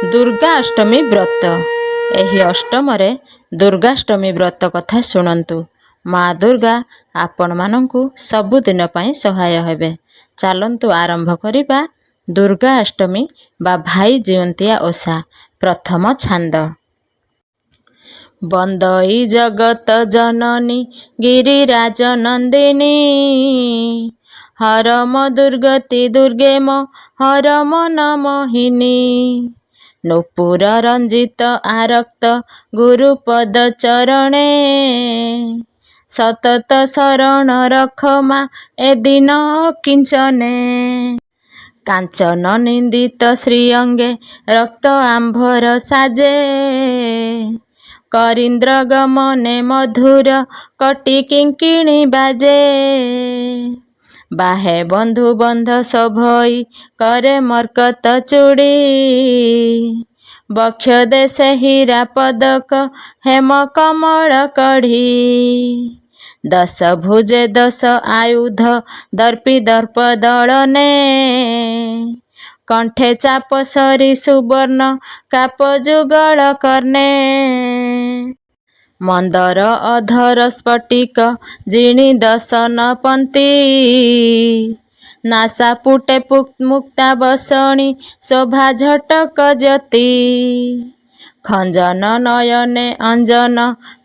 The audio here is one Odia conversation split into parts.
दुर्गा अष्टमी व्रत एही अष्टमरे दुर्गाष्टमी व्रत कथा शुणु। माँ दुर्गा आपण मानंकु सबुदिन पई सहाय हेबे। चलंतु आरंभ करिबा दुर्गा अष्टमी बा भाई जीवंतिया ओषा। प्रथम छांद। बंदई जगत जननी गिरिराज नंदिनी हरम दुर्गति दुर्गेम हरम नमोहिनी नूपुर रंजित आरक्त गुरुपद चरणे सतत शरण रखमा ए दिन किंचने कांचन निंदित श्रीअंगे रक्त आंभर साजे करीन्द्र गमने मधुर कटी किंकिणी बाजे बाहे बंधु बंध सभई करे मर्कत चूड़ी बक्ष देशे हीरा पदक हेम कमल कढ़ी दस भुजे दस आयुध दर्पी दर्प दलने कंठे चाप सरी सुवर्ण काप जुगल कर्णे मंदर अधर स्फटिक जिणी दसन पंती नासा पुटे मुक्ता बसणी शोभा झटक ज्योति खंजन नयने अंजन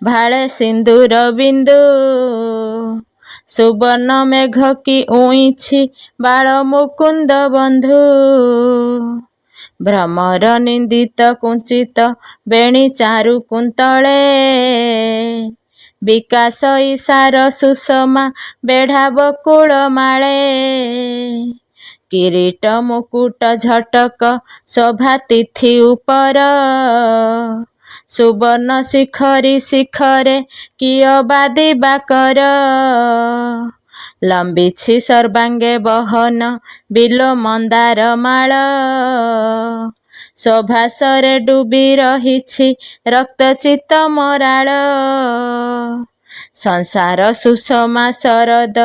भाले सिंदूर बिंदु सुवर्ण मेघ की उईछि बाल मुकुंद बंधु भ्रमर निंदित कुंचित बेणी चारु कुंतले विकास ईशार सुषमा बेढ़ा बकुल माले किरीट मुकुट झटक शोभा तिथि उपर सुवर्ण शिखरी शिखरे किय बादी बाकर लंबिछि सर्वांगे बहन बिलो मंदार माल शोभासरे डूबी रहिछि रक्तचित मराळ संसार सुषमा शरद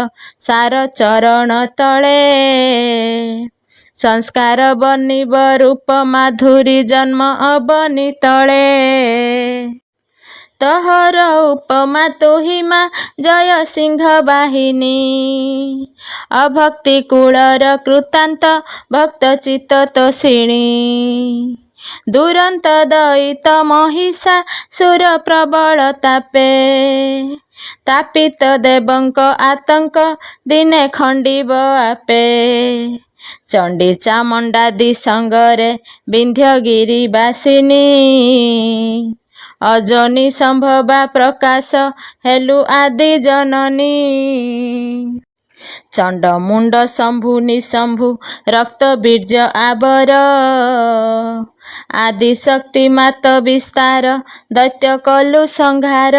सार चरण तले संस्कार बनिब रूप माधुरी जन्म अबनी तले तोहर उपमा तुहिमा जय सिंह बाहिनी अभक्ति कूलर कृतांत भक्त चित्त तोषिणी दुरंत दयित महिषा सुर प्रबल तापे तापित देवंक आतंक दिने खंडिब आपे चंडी चामुंडादी संगरे विंध्यगिरी बासिनी अजनी संभवा प्रकाश हेलु आदि जननी चंड मुंड शंभु निशंभु रक्त बीर्ज आबर आदि शक्ति मात विस्तार दैत्य कलु संहार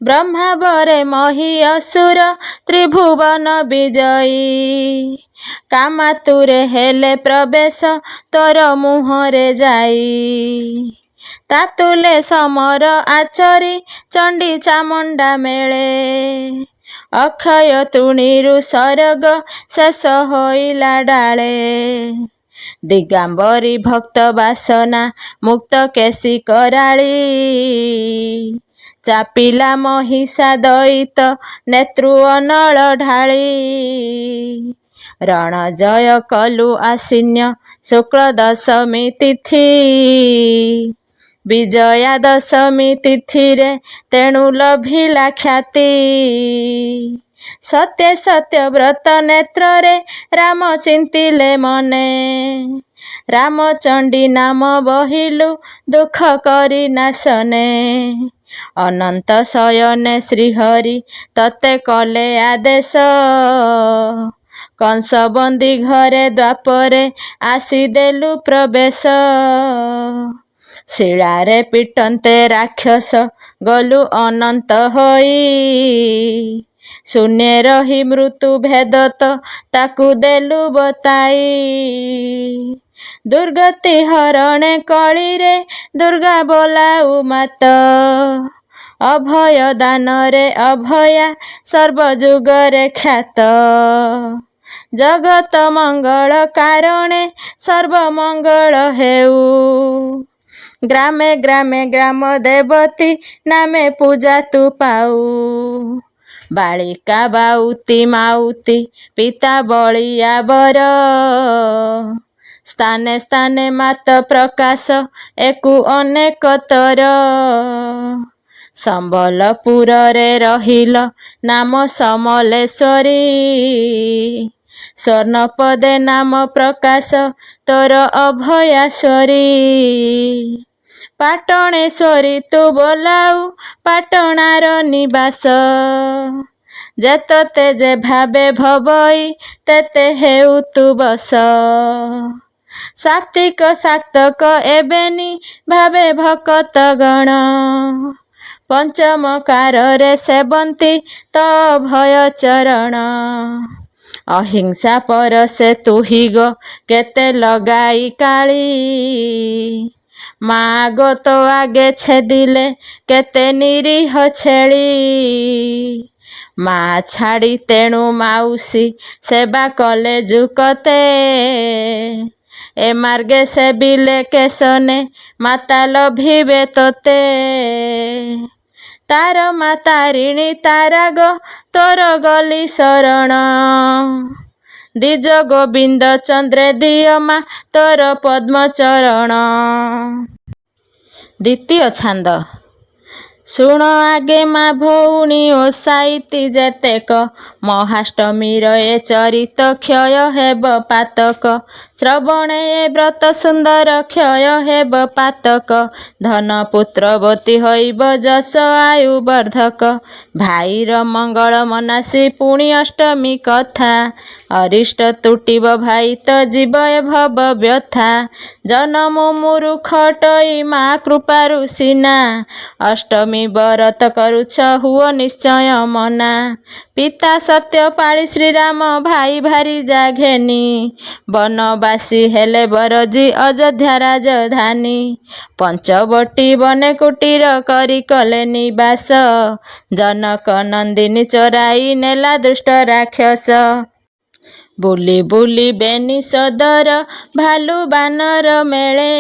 ब्रह्मा बरे मही असुर त्रिभुवन विजयी कामातुरे हेले प्रवेश तोर मुहरे जाई तातुले समर आचरी चंडी चामुंडा मेले अक्षय तृणीरु सरग शेष होइला डाले दिगांबरी भक्त बासना मुक्त केशी कराली चापिला महिषा दयित नेत्रु अनल ढाली रण जय कलु आसिन्य शुक्ल दशमी तिथि विजया दशमी तिथिरे तेणु लभिला ख्याति सत्य सत्य व्रत नेत्रे राम चिंतिले मने रामचंडी नाम बहिलु दुख करी नाशने अनंत शयने श्रीहरि तते कले आदेश कंस बंदी घरे द्वापरे आसी देलु प्रवेश शिलारे पिटन्ते राक्षस गलु अनंत होई शून्य रही मृत्यु भेदत ताकु देलु बताई दुर्गति हरणे कली रे दुर्गा बोलाऊ मात अभय दान रे अभया सर्वजुगरे ख्यात जगत मंगल कारणे सर्वमंगल हेउ। ग्रामे ग्रामे ग्राम देवती नामे पूजा तू पाऊ। बालिका बाउती माउती पिता बलिया बर। स्थाने स्थाने मात प्रकाश एकु अनेक तर। ସମ୍ବଲପୁର ରେ ରହିଲ ନାମ ସମଲେଶ୍ୱରୀ। ସ୍ୱର୍ଣ୍ଣପଦେ ନାମ ପ୍ରକାଶ ତୋର ଅଭୟାଶ୍ୱରୀ। ପାଟଣେଶ୍ୱରୀ ତୁ ବୋଲାଉ ପାଟଣାର ନିବାସ। ଯେତତେ ଯେ ଭାବେ ଭବଇ ତେତେ ହେଉ ତୁ ବସ। ସାତ୍ତ୍ୱିକ ସାକ୍ତକ ଏବେନି ଭାବେ ଭକତ ଗଣ। ପଞ୍ଚମକାରରେ ସେବନ୍ତି ତ ଭୟ ଚରଣ। ଅହିଂସା ପରସେ ତୁହିଗ କେତେ ଲଗାଇ କାଳି। ମା ଗୋ ଆଗେ ଛେଦିଲେ କେତେ ନିରୀହ ଛେଳି। ମା ଛାଡ଼ି ତେଣୁ ମାଉସୀ ସେବା କଲେ ଯୁକତେ। ଏ ମାର୍ଗେ ସେବିଲେ କେଶନେ ମାତା ଲଭିବେ ତୋତେ। ତାର ମା ତାରିଣୀ ତାରାଗ ତୋର ଗଲି ଶରଣ। ଦ୍ୱିଜ ଗୋବିନ୍ଦ ଚନ୍ଦ୍ରେ ଦିଅ ମା ତୋର ପଦ୍ମ ଚରଣ। ଦ୍ୱିତୀୟ ଛାନ୍ଦ। ଶୁଣ ଆଗେ ମା ଭଉଣୀ ଓସାଇତି ଯେତେକ। ମହାଷ୍ଟମୀର ଏ ଚରିତ କ୍ଷୟ ହେବ ପାତକ। ଶ୍ରବଣେ ଏ ବ୍ରତ ସୁନ୍ଦର କ୍ଷୟ ହେବ ପାତକ। ଧନ ପୁତ୍ରବତୀ ହୋଇବ ଯଶ ଆୟୁ ବର୍ଦ୍ଧକ। ଭାଇର ମଙ୍ଗଳ ମନାସି ପୁଣି ଅଷ୍ଟମୀ କଥା। ଅରିଷ୍ଟ ତୁଟିବ ଭାଇ ତ ଯିବ ଏ ଭବ ବ୍ୟଥା। ଜନମ ମୁରୁଖ ଟଇ ମା କୃପାରୁ ସିନା। ଅଷ୍ଟମୀ ବରତ କରୁଛ ହୁଅ ନିଶ୍ଚୟ ମନା। ପିତା ସତ୍ୟ ପାଳି ଶ୍ରୀରାମ ଭାଇ ଭାରି ଜାଘେନି। ବନବାସୀ ହେଲେ ବରଜି ଅଯୋଧ୍ୟା ରାଜଧାନୀ। ପଞ୍ଚବଟୀ ବନେ କୁଟୀର କରି କଲେ ନିବାସ। ଜନକ ନନ୍ଦିନୀ ଚୋରାଇ ନେଲା ଦୁଷ୍ଟ ରାକ୍ଷସ। ବୁଲି ବୁଲି ବେନି ସଦର ଭାଲୁ ବାନର ମେଳେ।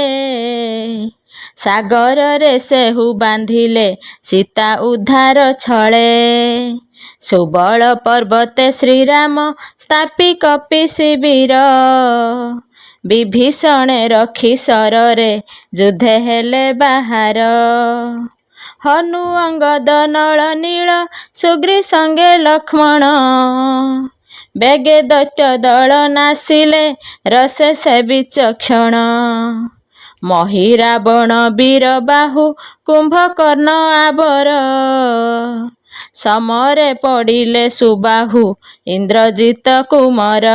ସାଗରରେ ସେହୁ ବାନ୍ଧିଲେ ସୀତା ଉଦ୍ଧାର ଛଳେ। ସୁବଳ ପର୍ବତେ ଶ୍ରୀରାମ ସ୍ଥାପି କପି ଶିବିର। ବିଭୀଷଣେ ରଖି ସରରେ ଯୁଦ୍ଧେ ହେଲେ ବାହାର। ହନୁ ଅଙ୍ଗଦ ନଳ ନୀଳ ସୁଗ୍ରୀ ସଙ୍ଗେ ଲକ୍ଷ୍ମଣ। ବେଗେ ଦୈତ୍ୟ ଦଳ ନାସିଲେ ରସେ ସେ ବିଚକ୍ଷଣ। ମହି ରାବଣ ବୀର ବାହୁ କୁମ୍ଭକର୍ଣ୍ଣ ଆବର। ସମରେ ପଡ଼ିଲେ ସୁବାହୁ ଇନ୍ଦ୍ରଜିତ କୁମର।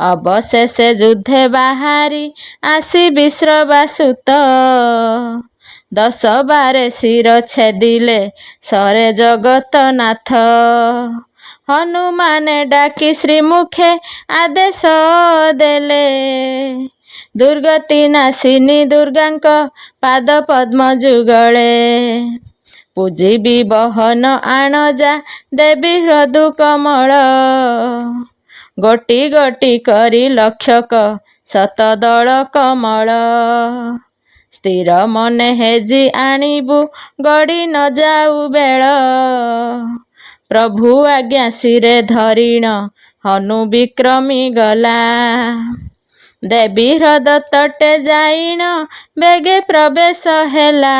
ଅବଶେଷେ ଯୁଦ୍ଧେ ବାହାରି ଆସି ବିଶ୍ରବାସୁତ। 10 ବାରେ ଶିର ଛେଦିଲେ ସରେ ଜଗତନାଥ। ହନୁମାନେ ଡାକି ଶ୍ରୀମୁଖେ ଆଦେଶ ଦେଲେ। ଦୁର୍ଗତି ନାଶିନୀ ଦୁର୍ଗାଙ୍କ ପାଦ ପଦ୍ମ ଯୁଗଳେ। ପୂଜିବି ବହନ ଆଣ ଯା ଦେବୀ ହୃଦୁ କମଳ। ଗୋଟି ଗୋଟି କରି ଲକ୍ଷକ ଶତଦଳ କମଳ। ସ୍ଥିର ମନେ ହେଜି ଆଣିବୁ ଗଡ଼ି ନ ଯାଉ ବେଳ। ପ୍ରଭୁ ଆଜ୍ଞା ଶିରେ ଧରିଣ ହନୁ ବିକ୍ରମୀ ଗଲା। ଦେବୀ ହ୍ରଦ ତଟେ ଯାଇଣ ବେଗେ ପ୍ରବେଶ ହେଲା।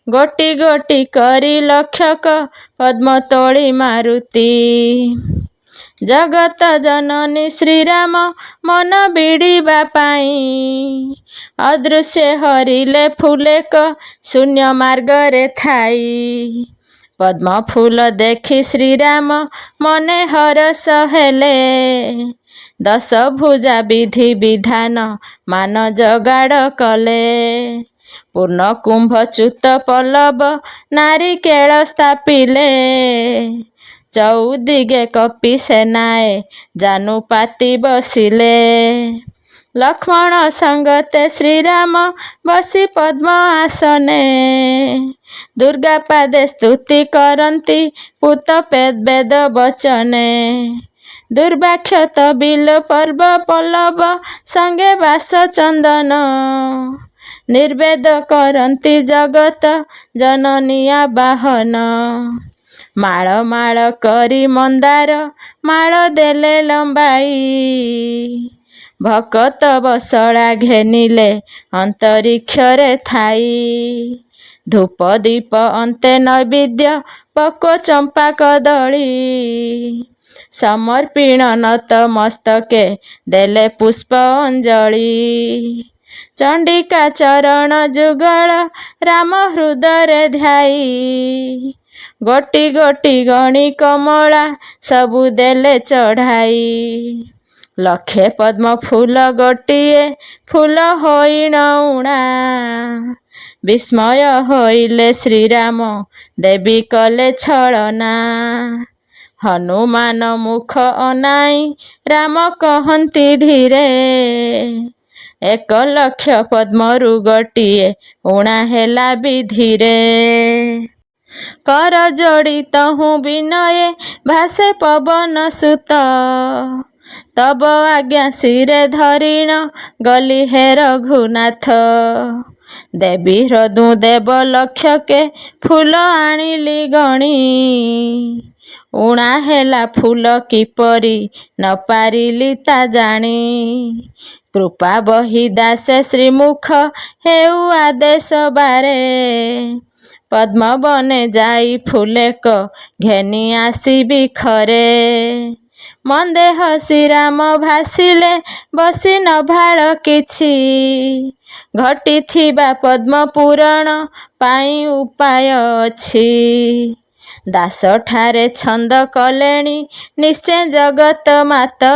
ଗୋଟି ଗୋଟି କରି ଲକ୍ଷକ ପଦ୍ମ ତୋଳି ମାରୁତି। ଜଗତ ଜନନୀ ଶ୍ରୀରାମ ମନ ବିଡ଼ିବା ପାଇଁ। ଅଦୃଶ୍ୟ ହରିଲେ ଫୁଲେକ ଶୂନ୍ୟ ମାର୍ଗରେ ଥାଇ। ପଦ୍ମ ଫୁଲ ଦେଖି ଶ୍ରୀରାମ ମନେ ହରସ ହେଲେ। 10 ଭୁଜା ବିଧି ବିଧାନ ମାନ ଜଗାଡ଼ କଲେ। ପୂର୍ଣ୍ଣ କୁମ୍ଭ ଚ୍ୟୁତ ପଲ୍ଲବ ନାରିକେଳ ସ୍ଥାପିଲେ। ଚଉଦିଗେ କପି ସେନାଏ ଜାନୁପାତି ବସିଲେ। ଲକ୍ଷ୍ମଣ ସଙ୍ଗତେ ଶ୍ରୀରାମ ବସି ପଦ୍ମ ଆସନେ। ଦୁର୍ଗା ପାଦେ ସ୍ତୁତି କରନ୍ତି ପୂତ ବେଦ ବଚନେ। ଦୁର୍ବାକ୍ଷତ ବିଲ ପର୍ବ ପଲ୍ଲବ ସଙ୍ଗେ ବାସ ଚନ୍ଦନ ନିର୍ବେଦ କରନ୍ତି ଜଗତ ଜନନୀଆ ବାହନ ମାଳ ମାଳ କରି ମନ୍ଦାର ମାଳ ଦେଲେ ଲମ୍ବାଇ ଭକତ ବସଳା ଘେନିଲେ ଅନ୍ତରିକ୍ଷରେ ଥାଇ ଧୂପ ଦୀପ ଅନ୍ତେ ନୈବେଦ୍ୟ ପକ୍ୱ ଚମ୍ପା କଦଳୀ ସମର୍ପିଣ ନତ ମସ୍ତକେ ଦେଲେ ପୁଷ୍ପ ଅଞ୍ଜଳି ଚଣ୍ଡିକା ଚରଣ ଯୁଗଳ ରାମ ହୃଦୟରେ ଧ୍ୟାଇ ଗୋଟି ଗୋଟି ଗଣି କମଳା ସବୁ ଦେଲେ ଚଢ଼ାଇ ଲକ୍ଷେ ପଦ୍ମ ଫୁଲ ଗୋଟିଏ ଫୁଲ ହୋଇଣ ଉଣା ବିସ୍ମୟ ହୋଇଲେ ଶ୍ରୀରାମ ଦେବୀ କଲେ ଛଳନା ହନୁମାନ ମୁଖ ଅନାଇ ରାମ କହନ୍ତି ଧୀରେ 1,00,000 ପଦ୍ମରୁ ଗୋଟିଏ ଉଣା ହେଲା ବିଧିରେ କର ଯୋଡ଼ି ତହୁଁ ବିନୟେ ଭାସେ ପବନ ସୁତ ତବ ଆଜ୍ଞା ଶିରେ ଧରିଣ ଗଲି ହେ ରଘୁନାଥ ଦେବୀ ହ୍ରଦୁ ଦେବ ଲକ୍ଷକେ ଫୁଲ ଆଣିଲି ଗଣି ଉଣା ହେଲା ଫୁଲ କିପରି ନ ପାରିଲି ତା ଜାଣି କୃପା ବହି ଦାସେ ଶ୍ରୀମୁଖ ହେଉ ଆଦେଶ ବାରେ ପଦ୍ମ ବନେ ଯାଇ ଫୁଲେକ ଘେନି ଆସିବି ଖରେ ମନ୍ଦେ ହସି ରାମ ଭାସିଲେ ବସି ନଭାଳ କିଛି ଘଟିଥିବା ପଦ୍ମ ପୂରଣ ପାଇଁ ଉପାୟ ଅଛି ଦାସ ଠାରେ ଛନ୍ଦ କଲେଣି ନିଶ୍ଚୟ ଜଗତ ମାତ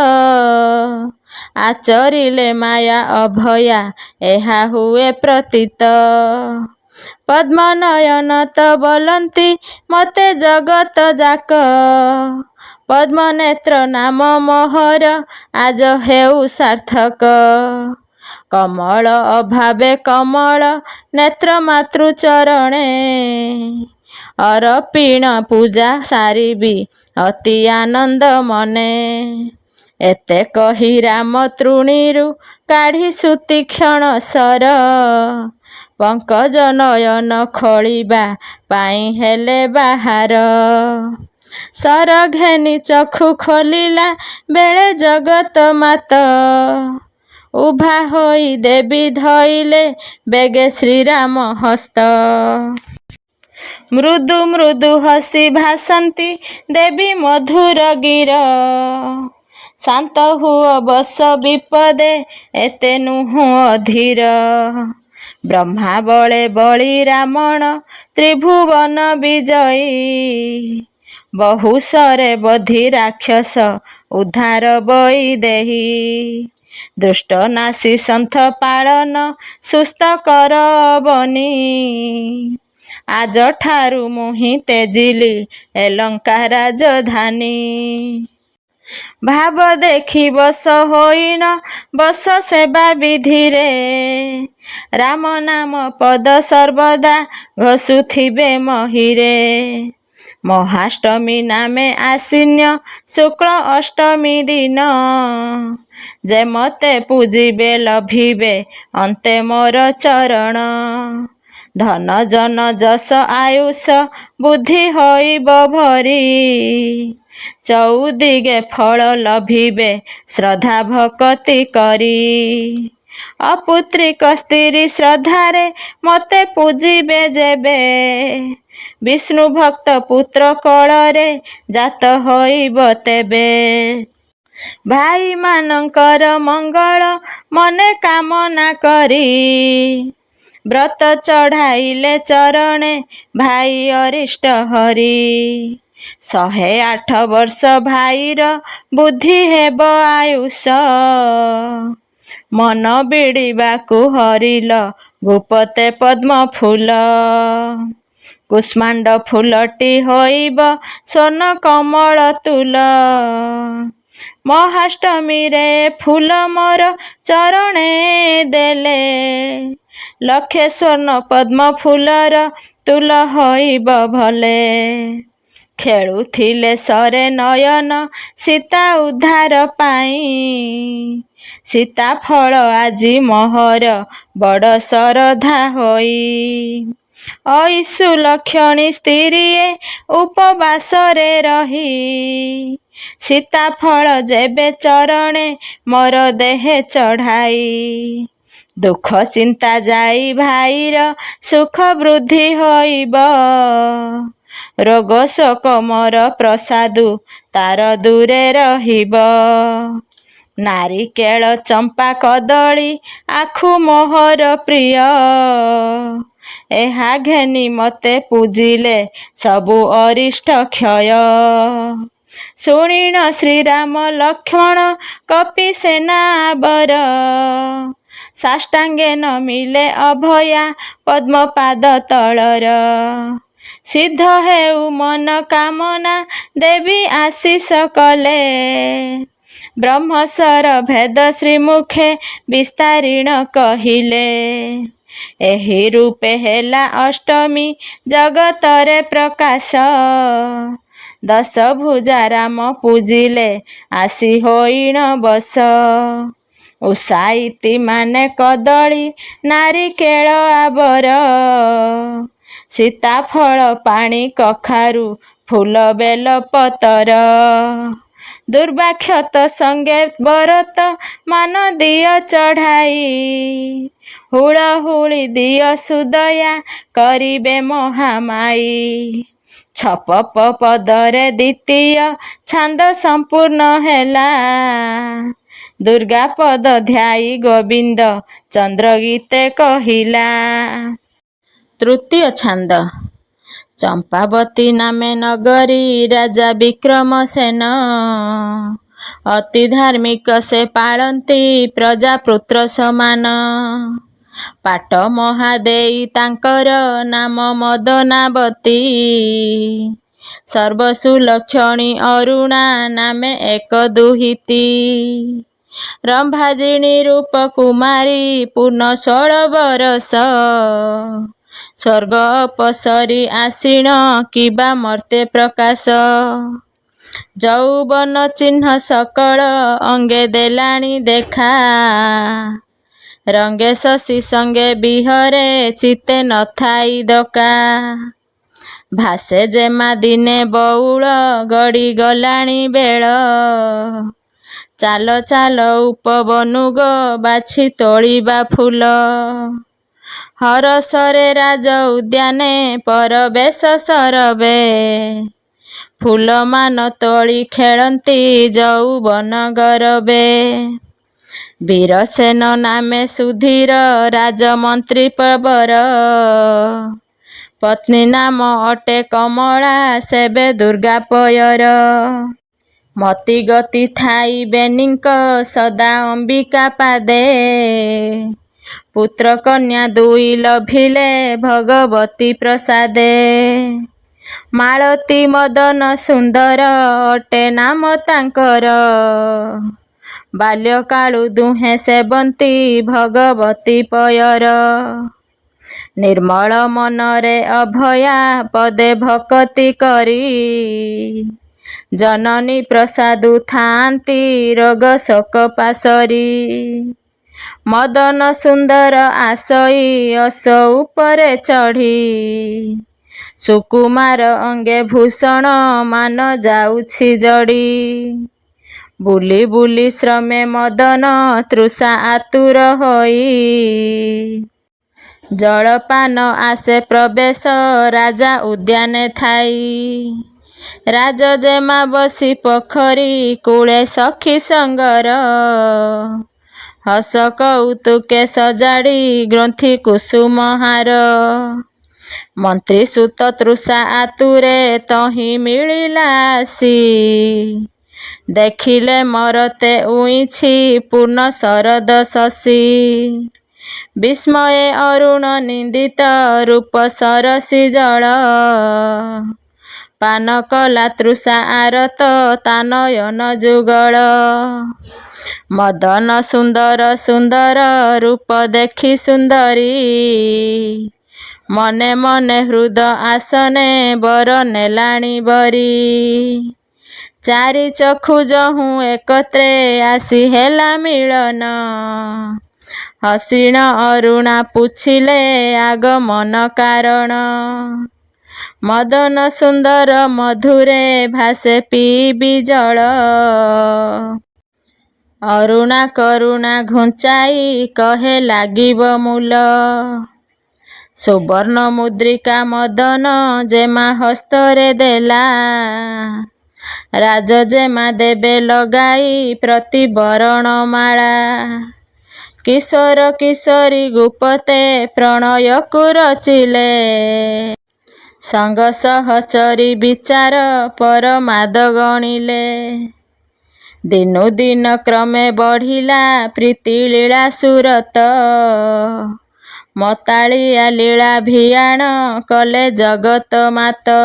ଆଚରିଲେ ମାୟା ଅଭୟା ଏହା ହୁଏ ପ୍ରତୀତ ପଦ୍ମ ନୟନ ତ ବୋଲନ୍ତି ମତେ ଜଗତ ଯାକ ପଦ୍ମ ନେତ୍ର ନାମ ମୋହର ଆଜ ହେଉ ସାର୍ଥକ କମଳ ଅଭାବେ କମଳ ନେତ୍ର ମାତୃ ଚରଣେ ଅରପିଣ ପୂଜା ସାରିବି ଅତି ଆନନ୍ଦ ମନେ ଏତେ କହି ରାମ ତୃଣୀରୁ କାଢ଼ି ସୁତୀକ୍ଷଣ ସର ପଙ୍କଜ ନୟନ ଖୋଳିବା ପାଇଁ ହେଲେ ବାହାର ସର ଘେନି ଚକ୍ଷୁ ଖୋଲିଲା ବେଳେ ଜଗତ ମାତ ଉଭା ହୋଇ ଦେବୀ ଧଇଲେ ବେଗେ ଶ୍ରୀରାମ ହସ୍ତ ମୃଦୁ ମୃଦୁ ହସି ଭାସନ୍ତି ଦେବୀ ମଧୁର ଗୀର ଶାନ୍ତ ହୁଅ ବସ ବିପଦେ ଏତେ ନୁହଁ ଅଧୀର ବ୍ରହ୍ମା ବଳେ ବଳି ରାମଣ ତ୍ରିଭୁବନ ବିଜୟୀ ବହୁସରେ ବଧି ରାକ୍ଷସ ଉଦ୍ଧାର ବଇ ଦେହି ଦୁଷ୍ଟ ନାସି ସନ୍ଥ ପାଳନ ସୁସ୍ଥ କର ବନି ଆଜଠାରୁ ମୁହିଁ ତେଜିଲି ଏ ଲଙ୍କା ରାଜଧାନୀ ଭାବ ଦେଖି ବସ ହୋଇନ ବସ ସେବା ବିଧିରେ ରାମ ନାମ ପଦ ସର୍ବଦା ଘଷୁଥିବେ ମହିରେ ମହାଷ୍ଟମୀ ନାମେ ଆଶିନ୍ୟ ଶୁକ୍ଳ ଅଷ୍ଟମୀ ଦିନ ଯେ ମତେ ପୂଜିବେ ଲଭିବେ ଅନ୍ତେ ମୋର ଚରଣ ଧନ ଜନ ଯଶ ଆୟୁଷ ବୁଦ୍ଧି ହୋଇବ ଭରି ଚଉଦିଗେ ଫଳ ଲଭିବେ ଶ୍ରଦ୍ଧା ଭକତି କରି ଅପୁତ୍ରିକ ସ୍ତ୍ରୀ ଶ୍ରଦ୍ଧାରେ ମତେ ପୂଜିବେ ଯେବେ ବିଷ୍ଣୁ ଭକ୍ତ ପୁତ୍ର କୋଳରେ ଜାତ ହୋଇବ ତେବେ ଭାଇମାନଙ୍କର ମଙ୍ଗଳ ମନେ କାମନା କରି ବ୍ରତ ଚଢ଼ାଇଲେ ଚରଣେ ଭାଇ ଅରିଷ୍ଟ ହରି 108 ବର୍ଷ ଭାଇର ବୁଦ୍ଧି ହେବ ଆୟୁଷ ମନ ବିଡ଼ିବାକୁ ହରିଲ ଭୂପତେ ପଦ୍ମ ଫୁଲ କୁଷ୍ମାଣ୍ଡ ଫୁଲଟି ହୋଇବ ସ୍ୱର୍ଣ୍ଣ କମଳ ତୁଲ ମହାଷ୍ଟମୀରେ ଫୁଲ ମୋର ଚରଣେ ଦେଲେ ଲକ୍ଷେ ସ୍ୱର୍ଣ୍ଣ ପଦ୍ମ ଫୁଲର ତୁଲ ହୋଇବ ଭଲେ ଖେଳୁଥିଲେ ସରେ ନୟନ ସୀତା ଉଦ୍ଧାର ପାଇଁ। ସୀତାଫଳ ଆଜି ମୋହର ବଡ଼ ଶ୍ରଦ୍ଧା ହୋଇ। ଐଶୁ ଲକ୍ଷଣୀ ସ୍ତ୍ରୀଏ ଉପବାସରେ ରହି। ସୀତାଫଳ ଯେବେ ଚରଣେ ମୋର ଦେହେ ଚଢ଼ାଇ। ଦୁଃଖ ଚିନ୍ତା ଯାଇ ଭାଇର ସୁଖ ବୃଦ୍ଧି ହୋଇବ। ରୋଗ ଶୋକ ମୋର ପ୍ରସାଦୁ ତାର ଦୂରେ ରହିବ। ନାରିକେଳ ଚମ୍ପା କଦଳୀ ଆଖୁ ମୋହର ପ୍ରିୟ। ଏହା ଘେନି ମତେ ପୂଜିଲେ ସବୁ ଅରିଷ୍ଟ କ୍ଷୟ। ଶୁଣିଣ ଶ୍ରୀରାମ ଲକ୍ଷ୍ମଣ କପି ସେନାବର। ସାଷ୍ଟାଙ୍ଗେ ନମିଲେ ଅଭୟା ପଦ୍ମପାଦ ତଳର। ସିଦ୍ଧ ହେଉ ମନ କାମନା ଦେବୀ ଆଶିଷ କଲେ। ବ୍ରହ୍ମସ୍ୱର ଭେଦ ଶ୍ରୀମୁଖେ ବିସ୍ତାରିଣ କହିଲେ। ଏହି ରୂପେ ହେଲା ଅଷ୍ଟମୀ ଜଗତରେ ପ୍ରକାଶ। ଦଶଭୁଜା ରାମ ପୂଜିଲେ ଆସି ହୋଇଣ ବସ। ଉଷାଇତି ମାନେ କଦଳୀ ନାରିକେଳ ଆବର। ସୀତାଫଳ ପାଣି କଖାରୁ ଫୁଲ ବେଲ ପତର। ଦୁର୍ବାକ୍ଷତ ସଙ୍ଗେ ବରତ ମାନ ଦିଅ ଚଢ଼ାଇ। ହୁଳହୁଳି ଦିଅ ସୁଦୟା କରିବେ ମହାମାଇ। ଛପପ ପଦରେ ଦ୍ୱିତୀୟ ଛାନ୍ଦ ସମ୍ପୂର୍ଣ୍ଣ ହେଲା। ଦୁର୍ଗା ପଦ ଧ୍ୟାଇ ଗୋବିନ୍ଦ ଚନ୍ଦ୍ର ଗୀତେ କହିଲା। ତୃତୀୟ ଛାନ୍ଦ। ଚମ୍ପାବତୀ ନାମେ ନଗରୀ ରାଜା ବିକ୍ରମସେନ। ଅତି ଧାର୍ମିକ ସେ ପାଳନ୍ତି ପ୍ରଜାପୁତ୍ର ସମାନ। ପାଟ ମହାଦେଇ ତାଙ୍କର ନାମ ମଦନାବତୀ। ସର୍ବସୁଲକ୍ଷଣୀ ଅରୁଣା ନାମେ ଏକ ଦୁହିତି। ରମ୍ଭାଜିଣୀ ରୂପ କୁମାରୀ ପୂର୍ଣ୍ଣ 16 ବରଷ। ସ୍ୱର୍ଗ ଅପସରି ଆସିଣ କିବା ମର୍ତ୍ତେ ପ୍ରକାଶ। ଯୌବନ ଚିହ୍ନ ସକଳ ଅଙ୍ଗେ ଦେଲାଣି ଦେଖା। ରଙ୍ଗେ ଶଶୀ ସଙ୍ଗେ ବିହରେ ଚିତେ ନଥାଇ ଦକା। ଭାସେ ଯେମା ଦିନେ ବଉଳ ଗଡ଼ି ଗଲାଣି ବେଳ। ଚାଲ ଚାଲ ଉପବନୁଗ ବାଛି ତୋଳିବା ଫୁଲ। ହରସରେ ରାଜ ଉଦ୍ୟାନେ ପରବେଶ ସରବେ। ଫୁଲମାନ ତୋଳି ଖେଳନ୍ତି ଯୌବନ ଗରବେ। ବୀରସେନ ନାମେ ସୁଧୀର ରାଜମନ୍ତ୍ରୀ ପ୍ରବର। ପତ୍ନୀ ନାମ ଅଟେ କମଳା ସେବେ ଦୁର୍ଗା ପୟର। ମତି ଗତି ଥାଇ ବେନିଙ୍କ ସଦା ଅମ୍ବିକା ପାଦେ। ପୁତ୍ର କନ୍ୟା ଦୁଇ ଲଭିଲେ ଭଗବତୀ ପ୍ରସାଦେ। ମାଳତୀ ମଦନ ସୁନ୍ଦର ଅଟେ ନାମ ତାଙ୍କର। ବାଲ୍ୟକାଳୁ ଦୁହେଁ ସେବନ୍ତି ଭଗବତୀ ପୟର। ନିର୍ମଳ ମନରେ ଅଭୟା ପଦେ ଭକତି କରି। ଜନନୀ ପ୍ରସାଦୁ ଥାଆନ୍ତି ରୋଗ ଶୋକ ପାଶରି। ମଦନ ସୁନ୍ଦର ଆସଇ ଅଶ ଉପରେ ଚଢ଼ି। ସୁକୁମାର ଅଙ୍ଗେ ଭୂଷଣ ମାନ ଯାଉଛି ଜଡ଼ି। ବୁଲି ବୁଲି ଶ୍ରମେ ମଦନ ତୃଷା ଆତୁର ହୋଇ। ଜଳପାନ ଆସେ ପ୍ରବେଶ ରାଜା ଉଦ୍ୟାନେ ଥାଇ। ରାଜଜେମା ବସି ପୋଖରୀ କୂଳେ ସଖୀ ସଙ୍ଗର। ହସ କୌତୁକେ ସଜାଡ଼ି ଗ୍ରନ୍ଥି କୁସୁମହାର। ମନ୍ତ୍ରୀ ସୁତ ତୃଷା ଆତୁରେ ତହିଁ ମିଳିଲା ଆସି। ଦେଖିଲେ ମରତେ ଉଇଁଛି ପୂର୍ଣ୍ଣ ଶରଦ ଶଶୀ। ବିସ୍ମୟେ ଅରୁଣ ନିନ୍ଦିତ ରୂପ ସରସୀ ଜଳ। ପାନ କଲା ତୃଷା ଆରତ ତା ନୟନ ଯୁଗଳ। ମଦନ ସୁନ୍ଦର ସୁନ୍ଦର ରୂପ ଦେଖି ସୁନ୍ଦରୀ। ମନେ ମନେ ହୃଦ ଆସନେ ବର ନେଲାଣି ବରି। ଚାରି ଚକ୍ଷୁ ଯହୁଁ ଏକତ୍ରେ ଆସି ହେଲା ମିଳନ। ହସିଣ ଅରୁଣା ପୁଛିଲେ ଆଗମନ କାରଣ। ମଦନ ସୁନ୍ଦର ମଧୁରେ ଭାସେ ପିଇବି ଜଳ। ଅରୁଣା କରୁଣା ଘୁଞ୍ଚାଇ କହେ ଲାଗିବ ମୂଲ। ସୁବର୍ଣ୍ଣ ମୁଦ୍ରିକା ମଦନ ଯେମା ହସ୍ତରେ ଦେଲା। ରାଜ ଯେମା ଦେବେ ଲଗାଇ ପ୍ରତି ବରଣମାଳା। କିଶୋର କିଶୋରୀ ଗୁପତେ ପ୍ରଣୟକୁ ରଚିଲେ। ସଙ୍ଗ ସହଚରୀ ବିଚାର ପରମାଦ ଗଣିଲେ। ଦିନୁ ଦିନ କ୍ରମେ ବଢ଼ିଲା ପ୍ରୀତି ଲୀଳା ସୁରତ। ମତାଳିଆ ଲୀଳା ଭିଆଣ କଲେ ଜଗତ ମାତ।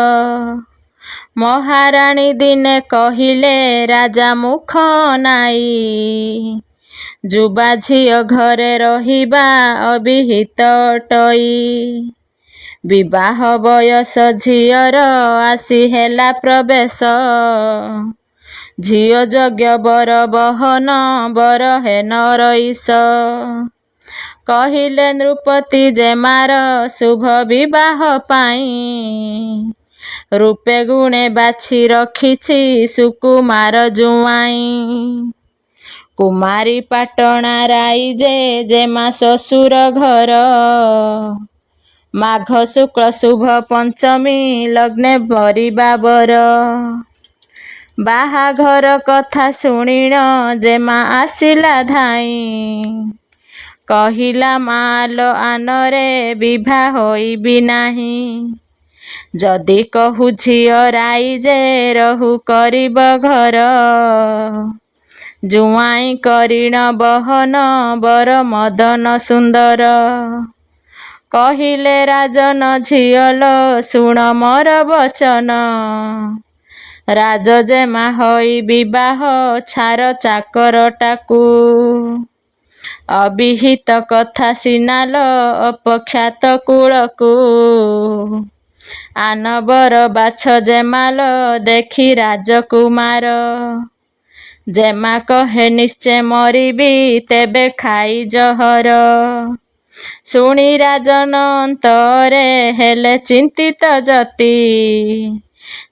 ମହାରାଣୀ ଦିନେ କହିଲେ ରାଜା ମୁଖ ନାଇ। ଯୁବା ଝିଅ ଘରେ ରହିବା ଅବିହିତ ଅଟଇ। ବିବାହ ବୟସ ଝିଅର ଆସି ହେଲା ପ୍ରବେଶ। ଝିଅ ଯୋଗ୍ୟ ବର ବହନ ବର ହେ ନରଇଶ। କହିଲେ ନୃପତି ଯେମାର ଶୁଭ ବିବାହ ପାଇଁ। ରୂପେ ଗୁଣେ ବାଛି ରଖିଛି ସୁକୁମାର ଜୁଆଇଁ। କୁମାରୀ ପାଟଣା ରାଇଜେ ଯେମା ଶ୍ୱଶୁର ଘର। ମାଘ ଶୁକ୍ଳ ଶୁଭ ପଞ୍ଚମୀ ଲଗ୍ନେ ଭରିବା ବର। ବାହାଘର କଥା ଶୁଣିଣ ଯେମା ଆସିଲା ଧାଇଁ। କହିଲା ମାଲ ଆନରେ ବିଭା ହୋଇବି ନାହିଁ। ଯଦି କହୁ ଝିଅ ରାଇଜେ ରହୁ କରିବ ଘର। ଜୁଆଇଁ କରିଣ ବହନ ବର ମଦନ ସୁନ୍ଦର। କହିଲେ ରାଜନ ଝିଅଲ ଶୁଣ ମୋର ବଚନ। ରାଜ ଯେମା ହୋଇ ବିବାହ ଛାର ଚାକରଟାକୁ। ଅବିହିତ କଥା ସିନାଲ ଅପଖ୍ୟାତ କୁଳକୁ। ଆନ ବର ବାଛ ଯେମାଲ ଦେଖି ରାଜକୁମାର। ଯେମା କହେ ନିଶ୍ଚେ ମରିବି ତେବେ ଖାଇ ଜହର। ଶୁଣି ରାଜନ ଅନ୍ତରେ ହେଲେ ଚିନ୍ତିତ ଯତି।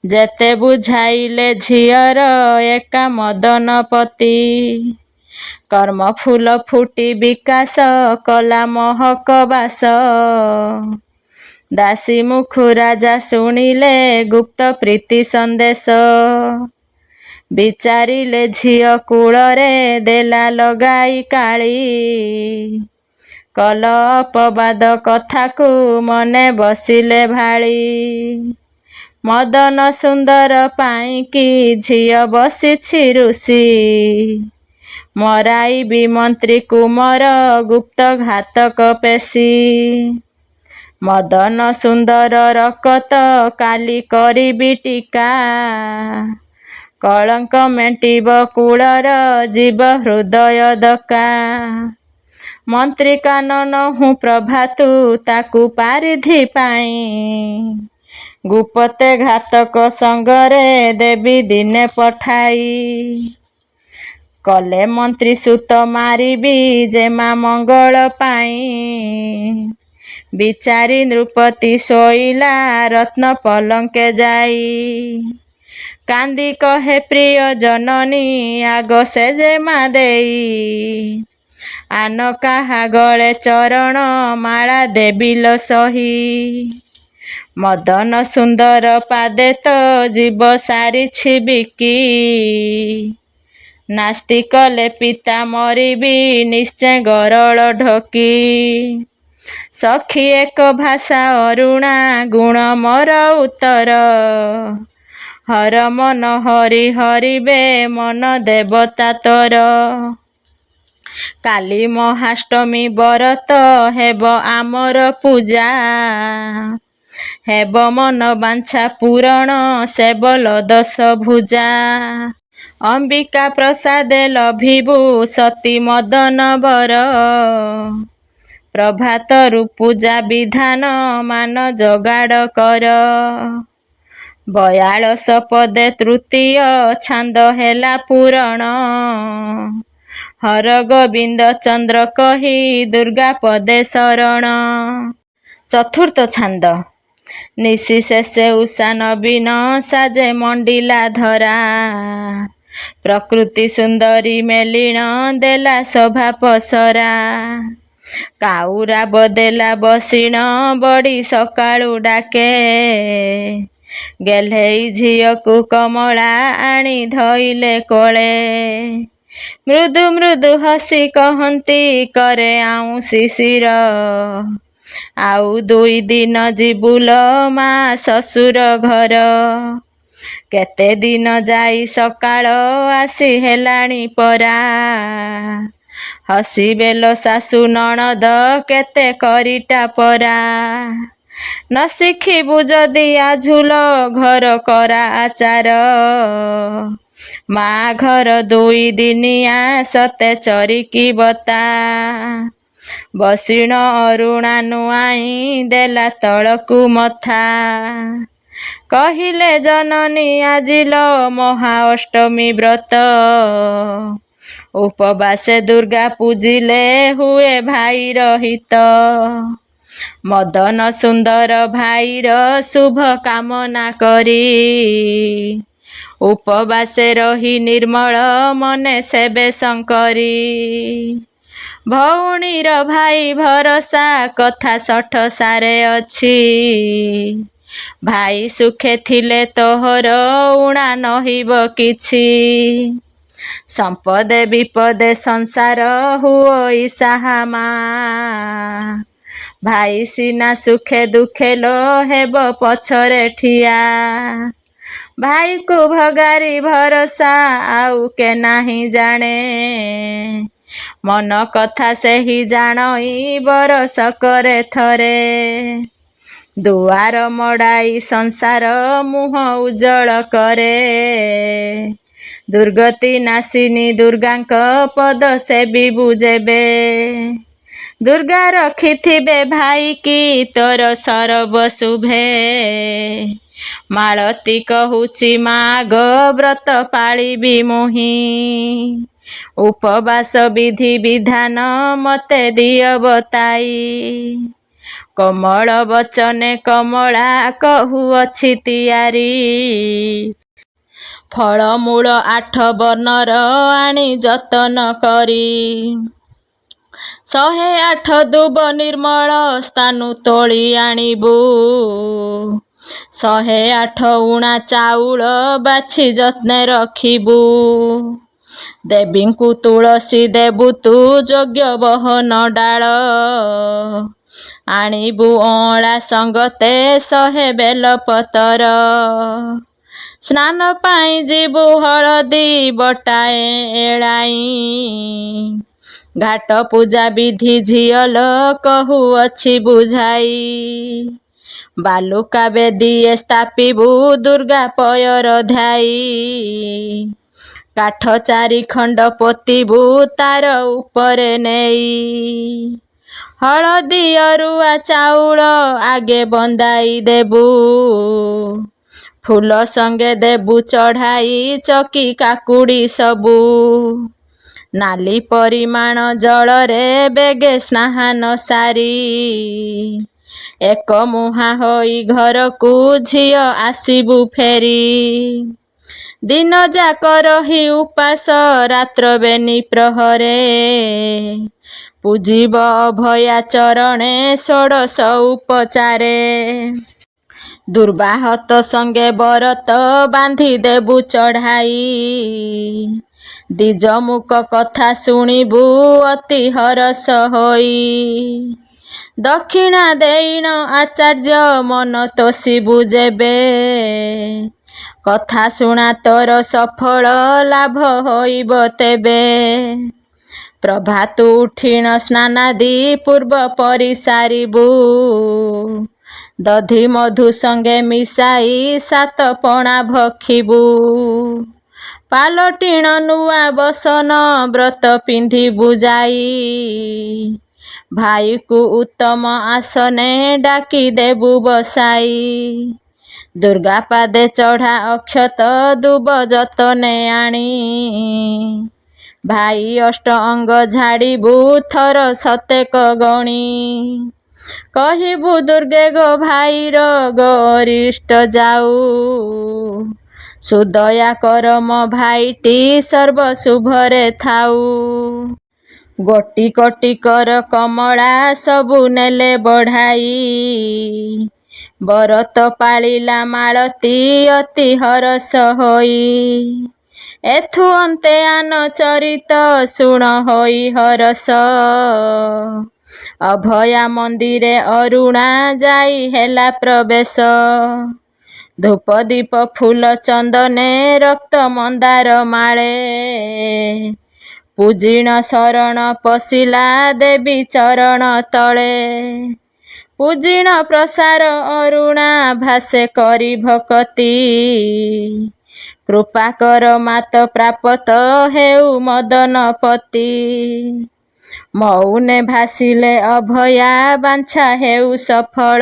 ଯେତେ ବୁଝାଇଲେ ଝିଅର ଏକା ମଦନ ପତି। କର୍ମ ଫୁଲ ଫୁଟି ବିକାଶ କଲା ମହକ ବାସ। ଦାସୀ ମୁଖୁ ରାଜା ଶୁଣିଲେ ଗୁପ୍ତ ପ୍ରୀତି ସନ୍ଦେଶ। ବିଚାରିଲେ ଝିଅ କୂଳରେ ଦେଲା ଲଗାଇ କାଳି। କଲ ଅପବାଦ କଥାକୁ ମନେ ବସିଲେ ଭାଳି। ମଦନ ସୁନ୍ଦର ପାଇଁକି ଝିଅ ବସିଛି ରୁଷି। ମରାଇବି ମନ୍ତ୍ରୀ କୁମର ଗୁପ୍ତ ଘାତକ ପେଶୀ। ମଦନ ସୁନ୍ଦର ରକତ କାଲି କରିବି ଟୀକା। କଳଙ୍କ ମେଣ୍ଟିବ କୁଳର ଜୀବ ହୃଦୟ ଦକା। ମନ୍ତ୍ରୀ କାନନହୁଁ ପ୍ରଭାତୁ ତାକୁ ପାରିଧି ପାଇଁ। ଗୁପତେ ଘାତକ ସଙ୍ଗରେ ଦେବି ଦିନେ ପଠାଇ। କଲେ ମନ୍ତ୍ରୀ ସୁତ ମାରିବି ଯେମା ମଙ୍ଗଳ ପାଇଁ। ବିଚାରି ନୃପତି ଶୋଇଲା ରତ୍ନ ପଲଙ୍କେ ଯାଇ। କାନ୍ଦି କହେ ପ୍ରିୟ ଜନନୀ ଆଗ ସେ ଯେମା ଦେଇ। ଆନ କାହା ଗଳେ ଚରଣ ମାଳା ଦେବିଲ ସହି। ମଦନ ସୁନ୍ଦର ପାଦେ ତ ଜୀବ ସାରିଛି ବିକି। ନାସ୍ତି କଲେ ପିତା ମରିବି ନିଶ୍ଚେ ଗରଳ ଢକି। ସଖୀ ଏକ ଭାଷା ଅରୁଣା ଗୁଣ ମୋର ଉତ୍ତର। ହର ମନ ହରି ହରିବେ ମନ ଦେବତା ତୋର। କାଲି ମହାଷ୍ଟମୀ ବରତ ହେବ ଆମର ପୂଜା। ହେବ ମନ ବାଞ୍ଛା ପୂରଣ ସେବଲ ଦଶ ଭୁଜା। ଅମ୍ବିକା ପ୍ରସାଦେ ଲଭିବୁ ସତୀ ମଦନ ବର। ପ୍ରଭାତରୁ ପୂଜା ବିଧାନ ମାନ ଯୋଗାଡ଼ କର। 42 ପଦେ ତୃତୀୟ ଛାନ୍ଦ ହେଲା ପୂରଣ। ହରଗୋବିନ୍ଦ ଚନ୍ଦ୍ର କହି ଦୁର୍ଗା ପଦେ ଶରଣ। ଚତୁର୍ଥ ଛାନ୍ଦ। ନିଶି ଶେଷେ ଉଷା ନବୀନ ସାଜେ ମଣ୍ଡିଲା ଧରା। ପ୍ରକୃତି ସୁନ୍ଦରୀ ମେଲିଣ ଦେଲା ଶୋଭା ପସରା। କାଉରା ବଦେଲା ବସିଣ ବଡ଼ି ସକାଳୁ ଡାକେ। ଗେହ୍ଲେଇ ଝିଅକୁ କମଳା ଆଣି ଧଇଲେ କୋଳେ। ମୃଦୁ ମୃଦୁ ହସି କହନ୍ତି କରେ ଆଉଁ ଶିଶିର। ଆଉ 2 ଦିନ ଯିବୁଲ ମା ଶ୍ୱଶୁର ଘର। କେତେ ଦିନ ଯାଇ ସକାଳ ଆସି ହେଲାଣି ପରା। ହସିବେଲ ଶାଶୁ ନଣଦ କେତେ କରିଟା ପରା। ନ ଶିଖିବୁ ଯଦି ଆଝୁଲ ଘର କରା ଆଚାର। ମା ଘର 2 ଦିନିଆ ସତେ ଚରିକି ବତା। ବସିଣ ଅରୁଣା ନୁଆଇଁ ଦେଲା ତଳକୁ ମଥା। କହିଲେ ଜନନୀ ଆଜିଲ ମହା ଅଷ୍ଟମୀ ବ୍ରତ। ଉପବାସେ ଦୁର୍ଗା ପୂଜିଲେ ହୁଏ ଭାଇର ହିତ। ମଦନ ସୁନ୍ଦର ଭାଇର ଶୁଭ କାମନା କରି। ଉପବାସେ ରହି ନିର୍ମଳ ମନେ ସେବେ ଶଙ୍କରି। ଭଉଣୀର ଭାଇ ଭରସା କଥା ଶଠ ସାରେ ଅଛି। ଭାଇ ସୁଖେ ଥିଲେ ତୋହର ଉଣା ନହିବ କିଛି। ସମ୍ପଦେ ବିପଦେ ସଂସାର ହୁଅଇ ସାହା ମା। ଭାଇ ସିନା ସୁଖେ ଦୁଃଖେ ଲୋ ହେବ ପଛରେ ଠିଆ। ଭାଇକୁ ଭଗାରି ଭରସା ଆଉ କେ ନାହିଁ ଜାଣେ। ମନ କଥା ସେହି ଜାଣଇ ବରଷକରେ ଥରେ। ଦୁଆର ମଡ଼ାଇ ସଂସାର ମୁହଁ ଉଜ୍ଜଳ କରେ। ଦୁର୍ଗତି ନାଶିନୀ ଦୁର୍ଗାଙ୍କ ପଦ ସେବିବୁ ଯେବେ। ଦୁର୍ଗା ରଖିଥିବେ ଭାଇକି ତୋର ସରବ ଶୁଭେ। ମାଳତୀ କହୁଛି ମାଗ ବ୍ରତ ପାଳିବି ମୁହିଁ। ଉପବାସ ବିଧି ବିଧାନ ମତେ ଦିଅ ବତାଇ। କୋମଳ ବଚନେ କମଳା କହୁଅଛି ତିଆରି। ଫଳମୂଳ 8 ବର୍ଣ୍ଣର ଆଣି ଯତନ କରି। 108 ଦୁବ ନିର୍ମଳ ସ୍ଥାନୁ ତୋଳି ଆଣିବୁ। 108 ଉଣା ଚାଉଳ ବାଛି ଯତ୍ନେ ରଖିବୁ। ଦେବୀଙ୍କୁ ତୁଳସୀ ଦେବୁ ତୁ ଯୋଗ୍ୟ ବହନ ଡାଳ। ଆଣିବୁ ଅଁଳା ସଙ୍ଗତେ 100 ବେଲପତର। ସ୍ନାନ ପାଇଁ ଯିବୁ ହଳଦୀ ବଟାଏ ଏଳାଇ। ଘାଟ ପୂଜା ବିଧି ଝିଅଲ କହୁଅଛି ବୁଝାଇ। ବାଲୁକା ବେଦିଏ ସ୍ଥାପିବୁ ଦୁର୍ଗା ପୟର ଧ୍ୟାଇ। କାଠ 4 ଖଣ୍ଡ ପୋତିବୁ ତାର ଉପରେ ନେଇ। ହଳଦୀ ଅରୁଆ ଚାଉଳ ଆଗେ ବନ୍ଦାଇ ଦେବୁ। ଫୁଲ ସଙ୍ଗେ ଦେବୁ ଚଢ଼ାଇ ଚକି କାକୁଡ଼ି ସବୁ। ନାଲି ପରିମାଣ ଜଳରେ ବେଗେ ସ୍ନାନ ସାରି। ଏକ ମୁହାଁ ହୋଇ ଘରକୁ ଝିଅ ଆସିବୁ ଫେରି। ଦିନ ଯାକ ରହି ଉପାସ ରାତ୍ର ବେନି ପ୍ରହରେ। ପୂଜିବ ଅଭୟା ଚରଣେ 16 ଉପଚାରେ। ଦୁର୍ବାହତ ସଙ୍ଗେ ବରତ ବାନ୍ଧି ଦେବୁ ଚଢ଼ାଇ। ଦ୍ୱିଜମୁଖ କଥା ଶୁଣିବୁ ଅତି ହରସ ହୋଇ। ଦକ୍ଷିଣା ଦେଇଣ ଆଚାର୍ଯ୍ୟ ମନ ତୋଷିବୁ ଯେବେ। କଥା ଶୁଣା ତୋର ସଫଳ ଲାଭ ହୋଇବ ତେବେ। ପ୍ରଭାତୁ ଉଠିଣ ସ୍ନାନାଦି ପୂର୍ବ ପରି ସାରିବୁ। ଦଧି ମଧୁ ସଙ୍ଗେ ମିଶାଇ 7 ପଣା ଭଖିବୁ। ପାଲଟିଣ ନୂଆ ବସନ ବ୍ରତ ପିନ୍ଧିବୁ ଯାଇ। ଭାଇକୁ ଉତ୍ତମ ଆସନେ ଡାକି ଦେବୁ ବସାଇ। ଦୁର୍ଗା ପାଦେ ଚଢ଼ା ଅକ୍ଷତ ଦୁବ ଯତନେ ଆଣି। ଭାଇ ଅଷ୍ଟ ଅଙ୍ଗ ଝାଡ଼ିବୁ ଥର ସତେକ ଗଣି। କହିବୁ ଦୁର୍ଗେ ଗୋ ଭାଇର ଗରିଷ୍ଠ ଯାଉ। ସୁଦୟା କର ମୋ ଭାଇଟି ସର୍ବ ଶୁଭରେ ଥାଉ। ଗୋଟି କୋଟି କର କମଳା ସବୁ ନେଲେ ବଢ଼ାଇ। ବରତ ପାଳିଲା ମାଳତୀ ଅତି ହରଷ ହୋଇ। ଏଥୁ ଅନ୍ତେ ଆନ ଚରିତ ଶୁଣ ହୋଇ ହରଷ। ଅଭୟା ମନ୍ଦିରେ ଅରୁଣା ଯାଇ ହେଲା ପ୍ରବେଶ। ଧୂପ ଦୀପ ଫୁଲ ଚନ୍ଦନେ ରକ୍ତ ମନ୍ଦାର ମାଳେ। ପୂଜିଣ ଶରଣ ପଶିଲା ଦେବୀ ଚରଣ ତଳେ। ପୂଜିଣ ପ୍ରସାର ଅରୁଣା ଭାସେ କରି ଭକତି। କୃପା କର ମାତ ପ୍ରାପତ ହେଉ ମଦନପତି। ମଉନେ ଭାସିଲେ ଅଭୟା ବାଞ୍ଛା ହେଉ ସଫଳ।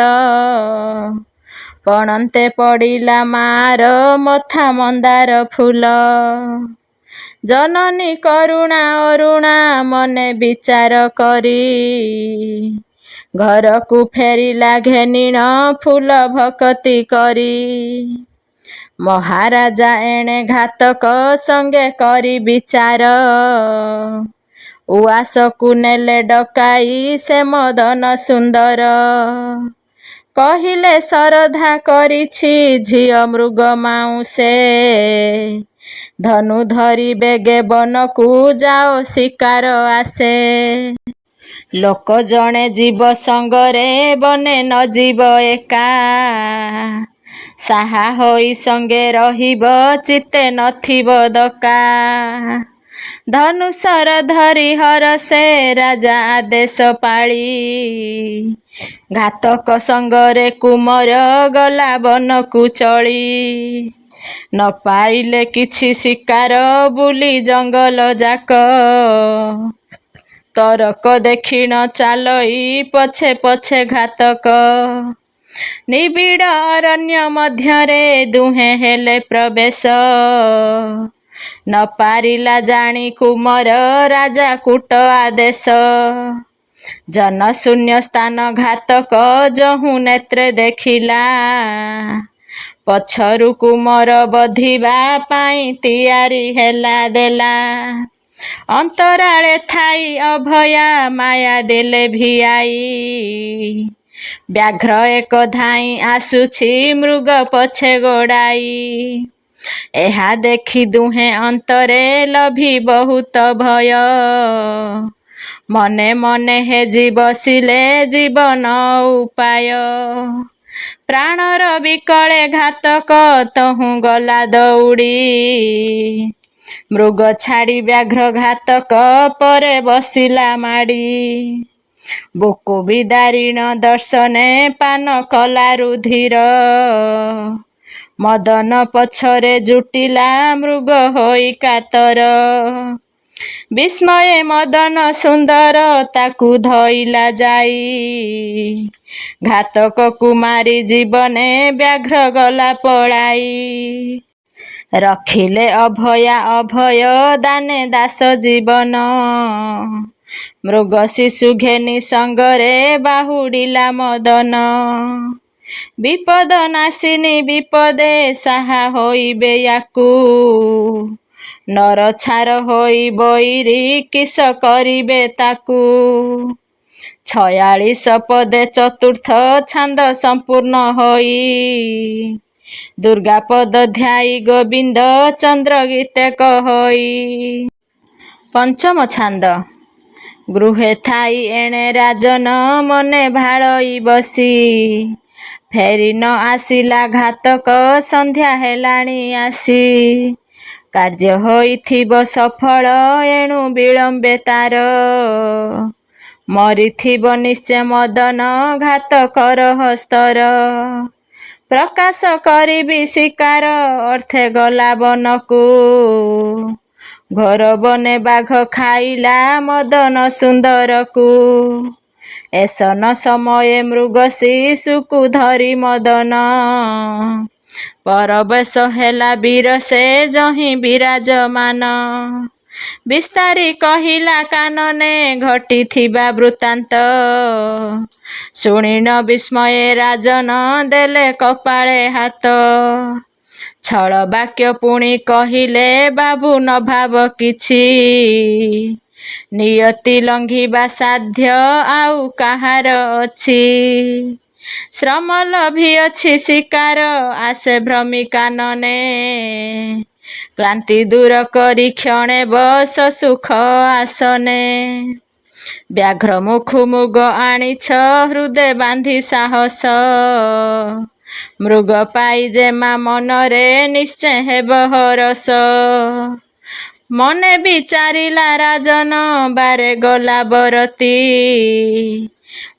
ପଣନ୍ତେ ପଡ଼ିଲା ମାର ମଥା ମନ୍ଦାର ଫୁଲ। ଜନନୀ କରୁଣା ଅରୁଣା ମନେ ବିଚାର କରି। ଘରକୁ ଫେରିଲା ଘେନିଣ ଫୁଲ ଭକତି କରି। ମହାରାଜା ଏଣେ ଘାତକ ସଙ୍ଗେ କରି ବିଚାର। ଉଆସକୁ ନେଲେ ଡକାଇ ସେ ମଦନ ସୁନ୍ଦର। କହିଲେ ଶରଧା କରିଛି ଝିଅ ମୃଗ ମାଉଁସେ। ଧନୁ ଧରି ବେଗେ ବନକୁ ଯାଅ ଶିକାର ଆସେ। ଲୋକ ଜଣେ ଯିବ ସଙ୍ଗରେ ବନେ ନ ଯିବ ଏକା। ସାହା ହୋଇ ସଙ୍ଗେ ରହିବ ଚିତେ ନଥିବ ଦକା। ଧନୁଶର ଧରି ହରଷେ ରାଜା ଆଦେଶ ପାଳି। ଘାତକ ସଙ୍ଗରେ କୁମର ଗଲା ବନକୁ ଚଳି। ନ ପାଇଲେ କିଛି ଶିକାର ବୁଲି ଜଙ୍ଗଲ ଯାକ। ତରକ ଦେଖିଣ ଚାଲଇ ପଛେ ପଛେ ଘାତକ। ନିବିଡ଼ ଅରଣ୍ୟ ମଧ୍ୟରେ ଦୁହେଁ ହେଲେ ପ୍ରବେଶ। ନ ପାରିଲା ଜାଣି କୁମର ରାଜା କୂଟ ଆଦେଶ। ଜନଶୂନ୍ୟ ସ୍ଥାନ ଘାତକ ଯହୁଁ ନେତ୍ରେ ଦେଖିଲା। ପଛରୁ କୁମର ବଧିବା ପାଇଁ ତିଆରି ହେଲା ଦେଲା। ଅନ୍ତରାଳେ ଥାଇ ଅଭୟା ମାୟା ଦେଲେ ଭିଆଇ। ବ୍ୟାଘ୍ର ଏକ ଧାଇଁ ଆସୁଛି ମୃଗ ପଛେ ଗୋଡ଼ାଇ। ଏହା ଦେଖି ଦୁହେଁ ଅନ୍ତରେ ଲଭି ବହୁତ ଭୟ। ମନେ ମନେ ହେଜି ବସିଲେ ଜୀବନ ଉପାୟ। ପ୍ରାଣର ବିକଳେ ଘାତକ ତହୁଁ ଗଲା ଦଉଡ଼ି। ମୃଗ ଛାଡ଼ି ବ୍ୟାଘ୍ର ଘାତକ ପରେ ବସିଲା ମାଡ଼ି। ବୁକୁ ବିଦାରିଣ ଦର୍ଶନେ ପାନ କଲା ରୁଧିର। ମଦନ ପଛରେ ଜୁଟିଲା ମୃଗ ହୋଇ କାତର। ବିସ୍ମୟେ ମଦନ ସୁନ୍ଦର ତାକୁ ଧଇଲା ଯାଇ। ଘାତକକୁ ମାରି ଜୀବନେ ବ୍ୟାଘ୍ର ଗଲା ପଳାଇ। ରଖିଲେ ଅଭୟା ଅଭୟ ଦାନେ ଦାସ ଜୀବନ। ମୃଗ ଶିଶୁ ଘେନି ସଙ୍ଗରେ ବାହୁଡ଼ିଲା ମଦନ। ବିପଦ ନାଶିନୀ ବିପଦେ ସାହା ହୋଇବେ ୟାକୁ। ନରଛାର ହୋଇ ବୈରୀ କିସ କରିବେ ତାକୁ। 46 ପଦେ ଚତୁର୍ଥ ଛାନ୍ଦ ସମ୍ପୂର୍ଣ୍ଣ ହୋଇ। ଦୁର୍ଗାପଦ ଧ୍ୟାଇ ଗୋବିନ୍ଦ ଚନ୍ଦ୍ର ଗୀତେ କହୋଇ। ପଞ୍ଚମ ଛାନ୍ଦ। ଗୃହେ ଥାଇ ଏଣେ ରାଜନ ମନେ ଭାଳଇ ବସି। ଫେରି ନ ଆସିଲା ଘାତକ ସନ୍ଧ୍ୟା ହେଲାଣି ଆସି। କାର୍ଯ୍ୟ ହୋଇଥିବ ସଫଳ ଏଣୁ ବିଳମ୍ବେ ତାର। ମରିଥିବ ନିଶ୍ଚେ ମଦନ ଘାତକର ହସ୍ତର। ପ୍ରକାଶ କରିବି ଶିକାର ଅର୍ଥେ ଗଲା ବନକୁ। ଘୋର ବନେ ବାଘ ଖାଇଲା ମଦନ ସୁନ୍ଦରକୁ। ଏସନ ସମୟେ ମୃଗ ଶିଶୁକୁ ଧରି ମଦନ। ପରବେଶ ହେଲା ବୀର ସେ ଯହିଁ ବିରାଜମାନ। ବିସ୍ତାରି କହିଲା କାନନେ ଘଟିଥିବା ବୃତ୍ତାନ୍ତ। ଶୁଣିନ ବିସ୍ମୟେ ରାଜନ ଦେଲେ କପାଳେ ହାତ। ଛଳ ବାକ୍ୟ ପୁଣି କହିଲେ ବାବୁ ନ ଭାବ କିଛି। ନିୟତି ଲଙ୍ଘିବା ସାଧ୍ୟ ଆଉ କାହାର ଅଛି। ଶ୍ରମ ଲଭି ଅଛି ଶିକାର ଆସେ ଭ୍ରମି କାନନେ। କ୍ଳାନ୍ତି ଦୂର କରି କ୍ଷଣେ ବସ ସୁଖ ଆସନେ। ବ୍ୟାଘ୍ର ମୁଖୁ ମୁଗ ଆଣିଛ ହୃଦେ ବାନ୍ଧି ସାହସ। ମୃଗ ପାଇ ଯେମା ମନରେ ନିଶ୍ଚୟ ହେବ ହରସ। ମନେ ବିଚାରିଲା ରାଜନ ବାରେ ଗଲା ବରତି।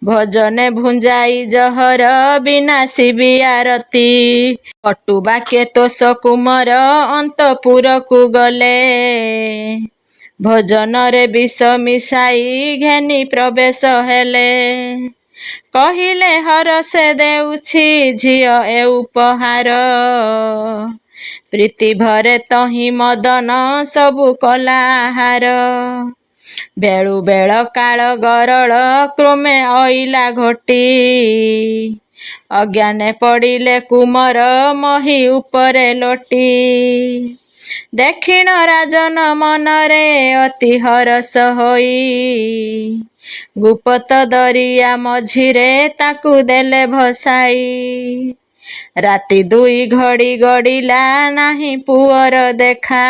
ଭଜନେ ଭୁଞ୍ଜାଇ ଜହର ବିନାଶିବି ଆରତି। କଟୁ ବାକ୍ୟେ ତୋଷ କୁମର ଅନ୍ତପୁରକୁ ଗଲେ। ଭୋଜନରେ ବିଷ ମିଶାଇ ଘେନି ପ୍ରବେଶ ହେଲେ। କହିଲେ ହରଷେ ଦେଉଛି ଝିଅ ଏ ଉପହାର। ପ୍ରୀତି ଭରେ ତହିଁ ମଦନ ସବୁ କଲା ଆହାର। ବେଳୁ ବେଳ କାଳ ଗରଳ କ୍ରମେ ଅଇଲା ଘୋଟି। ଅଜ୍ଞାନେ ପଡ଼ିଲେ କୁମର ମହି ଉପରେ ଲୋଟି। ଦେଖିଣ ରାଜନ ମନରେ ଅତି ହରଷ ହୋଇ। ଗୁପତ ଦରିଆ ମଝିରେ ତାକୁ ଦେଲେ ଭସାଇ। ରାତି 2 ଘଡ଼ି ଗଡ଼ିଲା ନାହିଁ ପୁଅର ଦେଖା।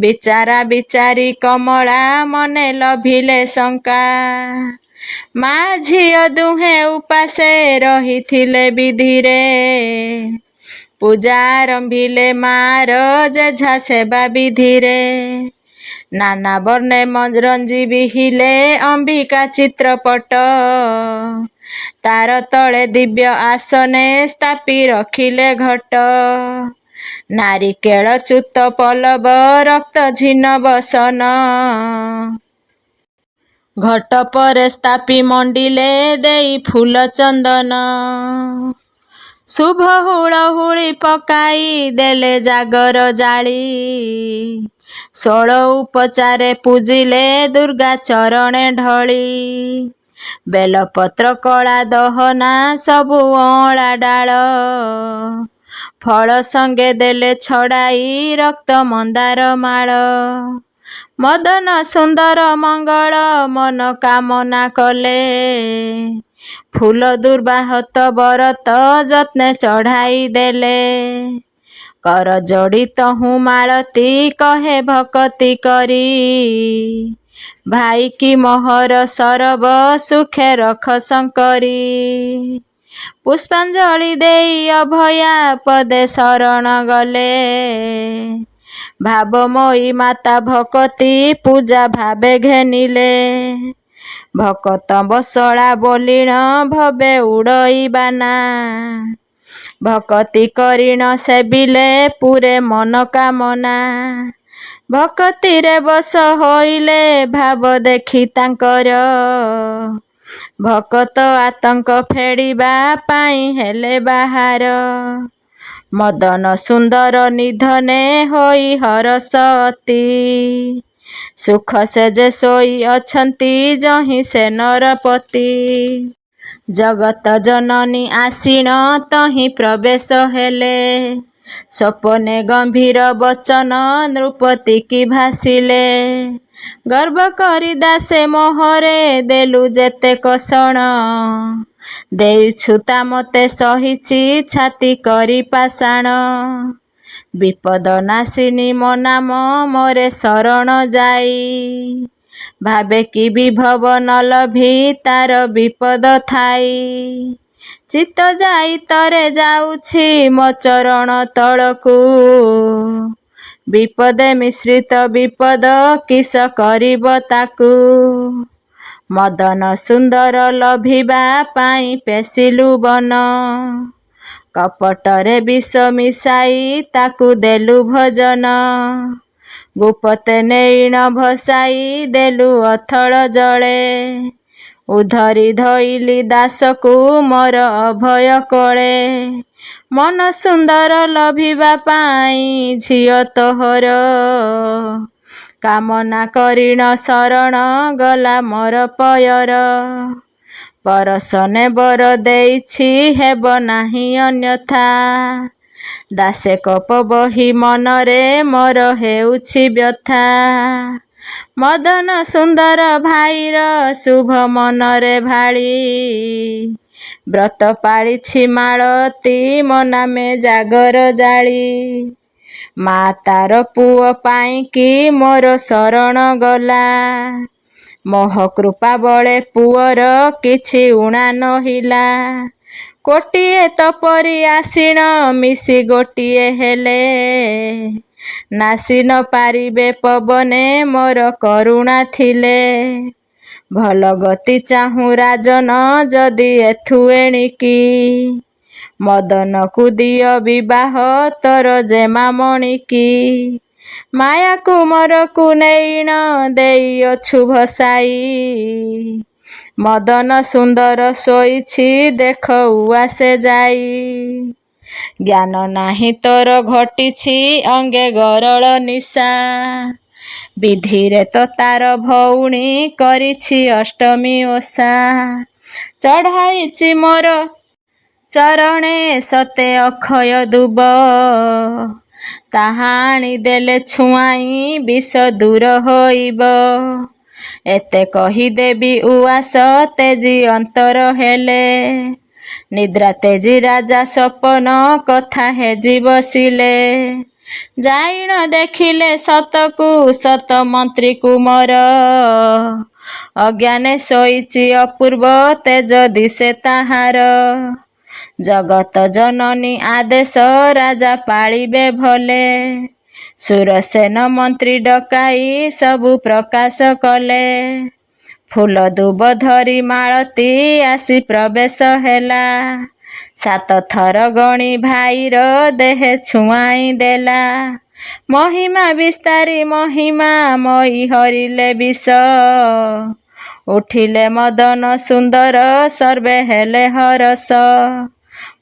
ବିଚାରା ବିଚାରି କମଳା ମନେ ଲଭିଲେ ଶଙ୍କା। ମା ଝିଅ ଦୁହେଁ ଉପାସେ ରହିଥିଲେ ବିଧିରେ। ପୂଜା ଆରମ୍ଭିଲେ ମାର ଯେଝା ସେବା ବିଧିରେ। ନାନା ବର୍ଣ୍ଣେ ରଞ୍ଜି ବିହିଲେ ଅମ୍ବିକା ଚିତ୍ରପଟ। ତାର ତଳେ ଦିବ୍ୟ ଆସନେ ସ୍ଥାପି ରଖିଲେ ଘଟ। ନାରିକେଳ ଚୂତ ପଲବ ରକ୍ତ ଝିନ ବସନ। ଘଟ ପରେ ସ୍ଥାପି ମଣ୍ଡିଲେ ଦେଇ ଫୁଲ ଚନ୍ଦନ। ଶୁଭ ହୁଳହୁଳି ପକାଇ ଦେଲେ ଜାଗର ଜାଳି। 16 ଉପଚାରେ ପୂଜିଲେ ଦୁର୍ଗା ଚରଣେ ଢଳି। ବେଲପତ୍ର କଳା ଦହନା ସବୁ ଅଁଳା ଡାଳ। ଫଳ ସଙ୍ଗେ ଦେଲେ ଛଡ଼ାଇ ରକ୍ତ ମନ୍ଦାର ମାଳ। ମଦନ ସୁନ୍ଦର ମଙ୍ଗଳ ମନ କାମନା କଲେ। ଫୁଲ ଦୁର୍ବାହତ ବରତ ଯତ୍ନେ ଚଢ଼ାଇ ଦେଲେ। କର ଯୋଡ଼ି ତହୁଁ ମାଳତୀ କହେ ଭକତି କରି। ଭାଇ କି ମୋହର ସରବ ସୁଖେ ରଖ ଶଙ୍କରୀ। ପୁଷ୍ପାଞ୍ଜଳି ଦେଇ ଅଭୟା ପଦେ ଶରଣ ଗଲେ। ଭାବମୟୀ ମାତା ଭକତି ପୂଜା ଭାବେ ଘେନିଲେ। ଭକତ ବସଳା ବୋଲିଣ ଭବେ ଉଡ଼ଇ ବାନା। ଭକତି କରିଣ ସେବିଲେ ପୁରେ ମନକାମନା। ଭକତିରେ ବଶ ହୋଇଲେ ଭାବ ଦେଖି ତାଙ୍କର। ଭକତ ଆତଙ୍କ ଫେଡ଼ିବା ପାଇଁ ହେଲେ ବାହାର। ମଦନ ସୁନ୍ଦର ନିଧନେ ହୋଇ ହରଷ ଅତି। ସୁଖ ସେଜେ ଶୋଇ ଅଛନ୍ତି ଯହିଁ ସେ ନରପତି। ଜଗତ ଜନନୀ ଆସିଣ ତହିଁ ପ୍ରବେଶ ହେଲେ। ସ୍ୱପନେ ଗମ୍ଭୀର ବଚନ ନୃପତି କି ଭାସିଲେ। ଗର୍ବ କରି ଦାସେ ମୋହରେ ଦେଲୁ ଯେତେ କଷଣ। ଦେଇଛୁ ତା ମତେ ସହିଛି ଛାତି କରି ପାଷାଣ। ବିପଦ ନାଶିନୀ ମୋ ନାମ ମୋରେ ଶରଣ ଯାଇ। ଭାବେ କି ବିଭବ ନ ଲଭି ତାର ବିପଦ ଥାଇ। ଚିତ୍ତ ଯାଇ ତରେ ଯାଉଛି ମୋ ଚରଣ ତଳକୁ। ବିପଦେ ମିଶ୍ରିତ ବିପଦ କିସ କରିବ ତାକୁ। ମଦନ ସୁନ୍ଦର ଲଭିବା ପାଇଁ ପେଶିଲୁ ବନ। କପଟରେ ବିଷ ମିଶାଇ ତାକୁ ଦେଲୁ ଭୋଜନ। ଗୁପତେ ନେଇଣ ଭସାଇ ଦେଲୁ ଅଥଳ ଜଳେ। ଉଧରି ଧଇଲି ଦାସକୁ ମୋର ଅଭୟ କଳେ। ମନ ସୁନ୍ଦର ଲଭିବା ପାଇଁ ଝିଅ ତୋହର। କାମନା କରିଣ ଶରଣ ଗଲା ମୋର ପୟର। ପରଶନେ ବର ଦେଇଛି ହେବ ନାହିଁ ଅନ୍ୟଥା। ଦାସେ କପ ବହି ମନରେ ମୋର ହେଉଛି ବ୍ୟଥା। ମଦନ ସୁନ୍ଦର ଭାଇର ଶୁଭ ମନରେ ଭାଳି। ବ୍ରତ ପାଳିଛି ମାଳତୀ ମୋ ନାମେ ଜାଗର ଜାଳି। ମା ତାର ପୁଅ ପାଇଁକି ମୋର ଶରଣ ଗଲା। ମୋହ କୃପା ବଳେ ପୁଅର କିଛି ଉଣା ନହିଲା। କୋଟିଏ ତପରି ଆସିଣ ମିଶି ଗୋଟିଏ ହେଲେ। ନାସି ନ ପାରିବେ ପବନେ ମୋର କରୁଣା ଥିଲେ। ଭଲ ଗତି ଚାହୁଁ ରାଜନ ଯଦି ଏଥୁ ଏଣିକି। ମଦନକୁ ଦିଅ ବିବାହ ତୋର ଜେମାମଣିକି। ମାୟାକୁ ମୋରକୁ ନେଇଣ ଦେଇଅଛୁ ଭସାଇ। ମଦନ ସୁନ୍ଦର ଶୋଇଛି ଦେଖ ଉଆସେ ଯାଇ। ଜ୍ଞାନ ନାହିଁ ତୋର ଘଟିଛି ଅଙ୍ଗେ ଗରଳ ନିଶା। ବିଧିରେ ତ ତାର ଭଉଣୀ କରିଛି ଅଷ୍ଟମୀ ଓଷା। ଚଢ଼ାଇଛି ମୋର ଚରଣେ ସତେ ଅକ୍ଷୟ ଦୁବ। ତାହା ଆଣିଦେଲେ ଛୁଆଇଁ ବିଷ ଦୂର ହୋଇବ। ଏତେ କହିଦେବି ଉଆସ ତେଜି ଅନ୍ତର ହେଲେ। ନିଦ୍ରା ତେଜି ରାଜା ସପନ କଥା ହେଜି ବସିଲେ। ଯାଇଣ ଦେଖିଲେ ସତକୁ ସତ ମନ୍ତ୍ରୀକୁ ମୋର। ଅଜ୍ଞାନେ ଶୋଇଛି ଅପୂର୍ବ ତେଜ ଦିଶେ ତାହାର। ଜଗତ ଜନନୀ ଆଦେଶ ରାଜା ପାଳିବେ ଭଲେ। ସୁରସେନ ମନ୍ତ୍ରୀ ଡକାଇ ସବୁ ପ୍ରକାଶ କଲେ। ଫୁଲ ଦୁବ ଧରି ମାଳତୀ ଆସି ପ୍ରବେଶ ହେଲା। 7 ଥର ଗଣି ଭାଇର ଦେହେ ଛୁଆଇଁ ଦେଲା। ମହିମା ବିସ୍ତାରୀ ମହିମା ମଇ ହରିଲେ ବିଷ। ଉଠିଲେ ମଦନ ସୁନ୍ଦର ସର୍ବେ ହେଲେ ହରସ।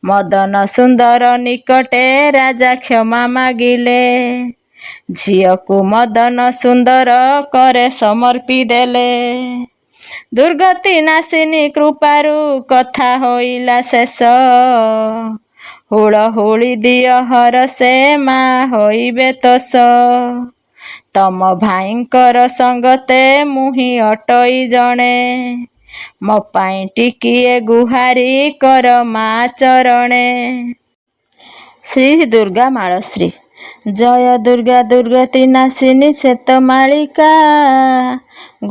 ମଦନ ସୁନ୍ଦର ନିକଟେ ରାଜା କ୍ଷମା ମାଗିଲେ। ଝିଅକୁ ମଦନ ସୁନ୍ଦର କରେ ସମର୍ପି ଦେଲେ। ଦୁର୍ଗତି ନାଶିନୀ କୃପାରୁ କଥା ହୋଇଲା ଶେଷ। ହୁଳହୁଳି ଦିଅ ହରସେ ମା ହୋଇବେ ତୋଷ। ତମ ଭାଇଙ୍କର ସଙ୍ଗତେ ମୁହିଁ ଅଟଇ ଜଣେ। ମୋ ପାଇଁ ଟିକିଏ ଗୁହାରି କର ମା ଚରଣେ। ଶ୍ରୀ ଦୁର୍ଗା ମାଳଶ୍ରୀ। ଜୟ ଦୁର୍ଗା ଦୁର୍ଗତି ନାଶିନୀ ଶ୍ଵେତମାଳିକା।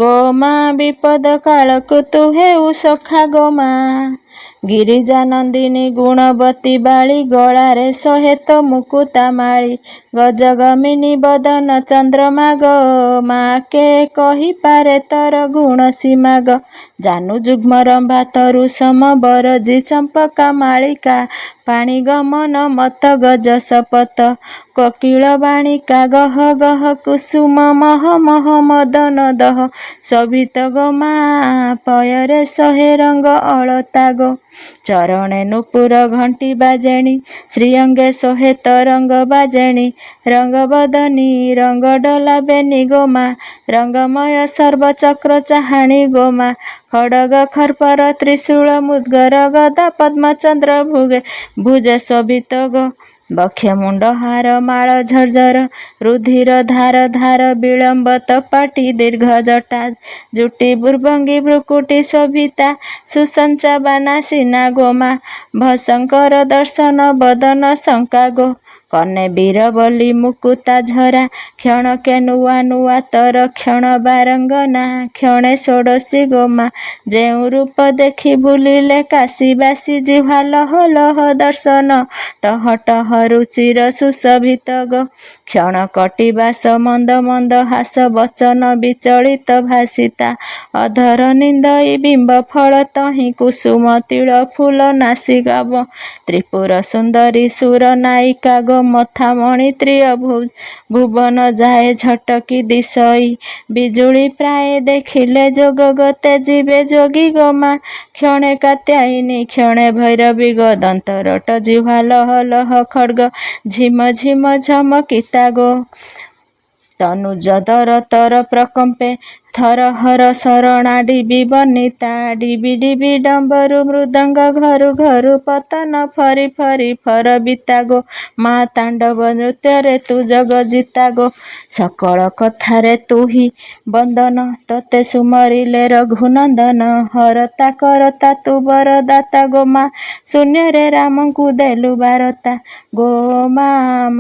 ଗୋମା ବିପଦ କାଳକୁ ତୁ ହେଉ ସଖା ଗୋମା। ଗିରିଜା ନନ୍ଦିନୀ ଗୁଣବତୀ ବାଳି ଗଳାରେ ସହେତ ମୁକୁତା ମାଳି। ଗଜଗମିନୀ ବଦନ ଚନ୍ଦ୍ରମା ଗୋ ମା କେ କହିପାରେ ତୋର ଗୁଣ ସୀମା ଗୋ। ଜାନୁ ଯୁଗ୍ମ ରମ୍ଭା ତରୁ ସମ ବରଜି ଚମ୍ପକା ମାଳିକା। ପାଣି ଗମନ ମତ ଗଜ ଶପଥ କୋକିଳ ବାଣିକା। ଗହ ଗହ କୁସୁମ ମହ ମହ ମଦନ ଦହ। ଶୋଭିତ ଗୋ ମା ପୟରେ 100 ରଙ୍ଗ ଅଳତା ଗୋ। ଚରଣେ ନୂପୁର ଘଣ୍ଟି ବାଜେଣି ଶ୍ରୀଅଙ୍ଗେ ଶୋହେ ତରଙ୍ଗ ବାଜେଣି। ରଙ୍ଗ ବଦନୀ ରଙ୍ଗ ଡୋଲା ବେନି ଗୋ ମା। ରଙ୍ଗମୟ ସର୍ବ ଚକ୍ର ଚାହାଣି ଗୋ ମା। ଖଡ଼ଗ ଖର୍ପର ତ୍ରିଶୂଳ ମୁଦ୍ଗର ଗଦା ପଦ୍ମ ଚନ୍ଦ୍ର ଭୁଜେ ଶୋଭିତ ଗୋ। ବକ୍ଷେ ମୁଣ୍ଡ ହାର ମାଳ ଝରଝର ରୁଧିର ଧାର ଧାର ବିଳମ୍ବତ ପାଟି ଦୀର୍ଘ ଜଟା ଜୁଟି ଭୃଭଙ୍ଗୀ ଭ୍ରୁକୁଟି ଶୋଭିତା। ସୁସଞ୍ଚା ବାନା ସିନା ଗୋ ମା। ଭଶଙ୍କର ଦର୍ଶନ ବଦନ ଶଙ୍କା ଗୋ। କନେ ବୀର ବୋଲି ମୁକୁତା ଝରା। କ୍ଷଣକେ ନୂଆ ନୂଆ ତୋର କ୍ଷଣ ବାରଙ୍ଗନା। କ୍ଷଣେ ଷୋଡ଼ଶୀ ଗୋ ମା। ଯେଉଁ ରୂପ ଦେଖି ଭୁଲିଲେ କାଶୀବାସୀ ଜିହ୍ୱା ଲହ ଲହ ଦର୍ଶନ ଟହ ଟହ ରୁଚିର ସୁଶୋଭିତ ଗୋ। क्षण कटिबास मंद मंद हास बचन विचलित भासिता अधर निंदई बिंब फल तहि कुसुम तिल फूल नासिका त्रिपुर सुंदरी सुर नायिका गो मथा मणि भुवन जाए झटकी दिशई बिजुली प्राय देखिले जोग गते जीवे जोगी गो मा क्षणे कात्यायिनी क्षणे भैरवी गो दंतरट जिह्वा लह लह खड्ग झिम झिम झमकिता गो तनुज दर तर प्रकंपे थर हर शरणा डिबी बनिता डिबी डिबी डंबरु मृदंग घरु घरु पतन फरी फरी फर बिता गो मा तांडव नृत्य रे तू जग जिता गो सकल कथारे तू ही बंदन तते सुमरिले रघुनंदन हरता करता तू बरदाता गो मा शून्य रे राम को देलु बारता गो मा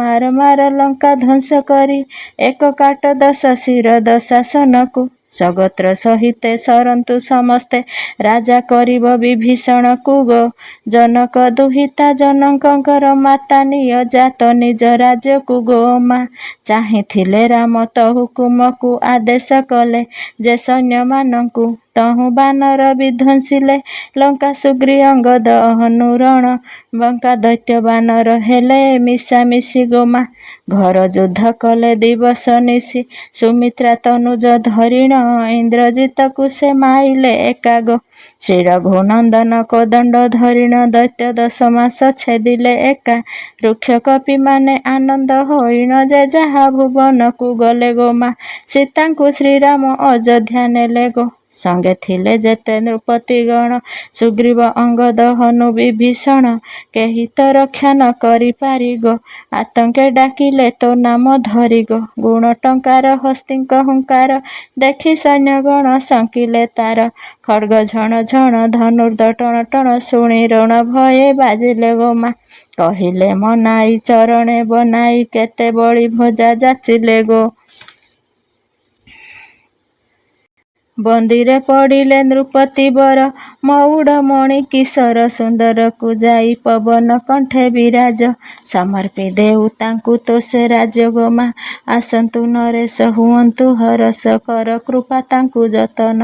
मार मार लंका ध्वंस करी एक काट दश शिर दशासन को सगत्र सहिते सरंतु समस्ते राजा करिब विभीषण को गो जनक दुहिता जनकंकर माता निय जात निज राज्य को गो मा चाहिथिले राम तो हुकुम को आदेश कले जे सैन्य मानंकु तहु बानर विध्वंसिले लंका सुग्री अंगद हनुरण बंका दैत्य बानर हेले मिशा मिशी गोमा घर युद्ध कले दिवस निशी सुमित्रा तनुज धरिण इंद्रजित को से माइले एकागो श्री रघुनंदन कोदंड धरिण दैत्य 10 मास छेदिले एका रुक्ष कपि माने आनंद होइण जे जहा भुवन को गले गो मा सीता को श्रीराम अयोध्या नेले गो संगे थिले जेते नृपति गण सुग्रीव अंगद हनु विभीषण केहि तो रक्षा न करि पारि गो आतंके डाकिले तो नाम धरि गो गुण टंकार हस्तिंक हुंकार देखि सैन्य गण शंकिले तार खड्ग झण झण धनुर्ध टण टण शुणी रण भये बाजिले गो मा कहिले मनाई चरणे बनाई केते बळी भोजा जाचिले गो बंदीरे पड़िले नृपति बर मऊढ़ मणि किशोर सुंदर को जाई पवन कंठे विराज समर्पी देउ तांकु तो से राज्य गोमा आसंतु नरेश हुअंतु हरस कर कृपा तांकु जतन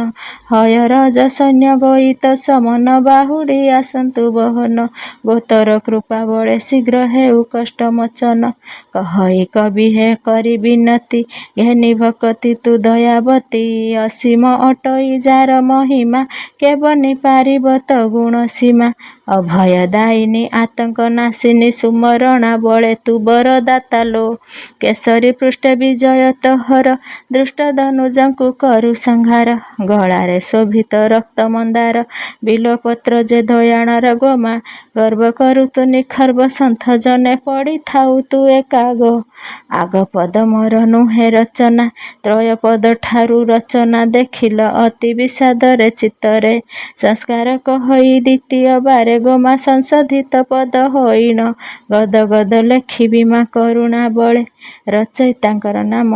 हय रज सैन्य गोईत समन बाहुड़ी आसंतु बहन गोतर कृपा बड़े शीघ्र हेउ कष्ट मोचन कहई कवि हे करी विनती घेनी भक्ति तु दयावती असीम अटई जार महिमा के बनी पारिब तो गुण सीमा अभय दायिनी आतंक नाशिनी सुमरणा बळे तू बरदाता लो केसरी पृष्ठ विजय तोहर दृष्ट धनुजंकु करु संहार गଳାରେ शोभित रक्त मंदार बिलपत्र जे दयाणार गोमा गर्व करु तु निखर्ब सन्थ जने पड़ी थाउ तु एकागो आग पद मोर नुहे रचना त्रय पद ठारू रचना देखिल अति विषादरे चित्तरे संस्कार कहई द्वितीय बारे गोमा संशोधित पद होइण गद गद लेखिबी मा करुणा बळे रचयितांकर नाम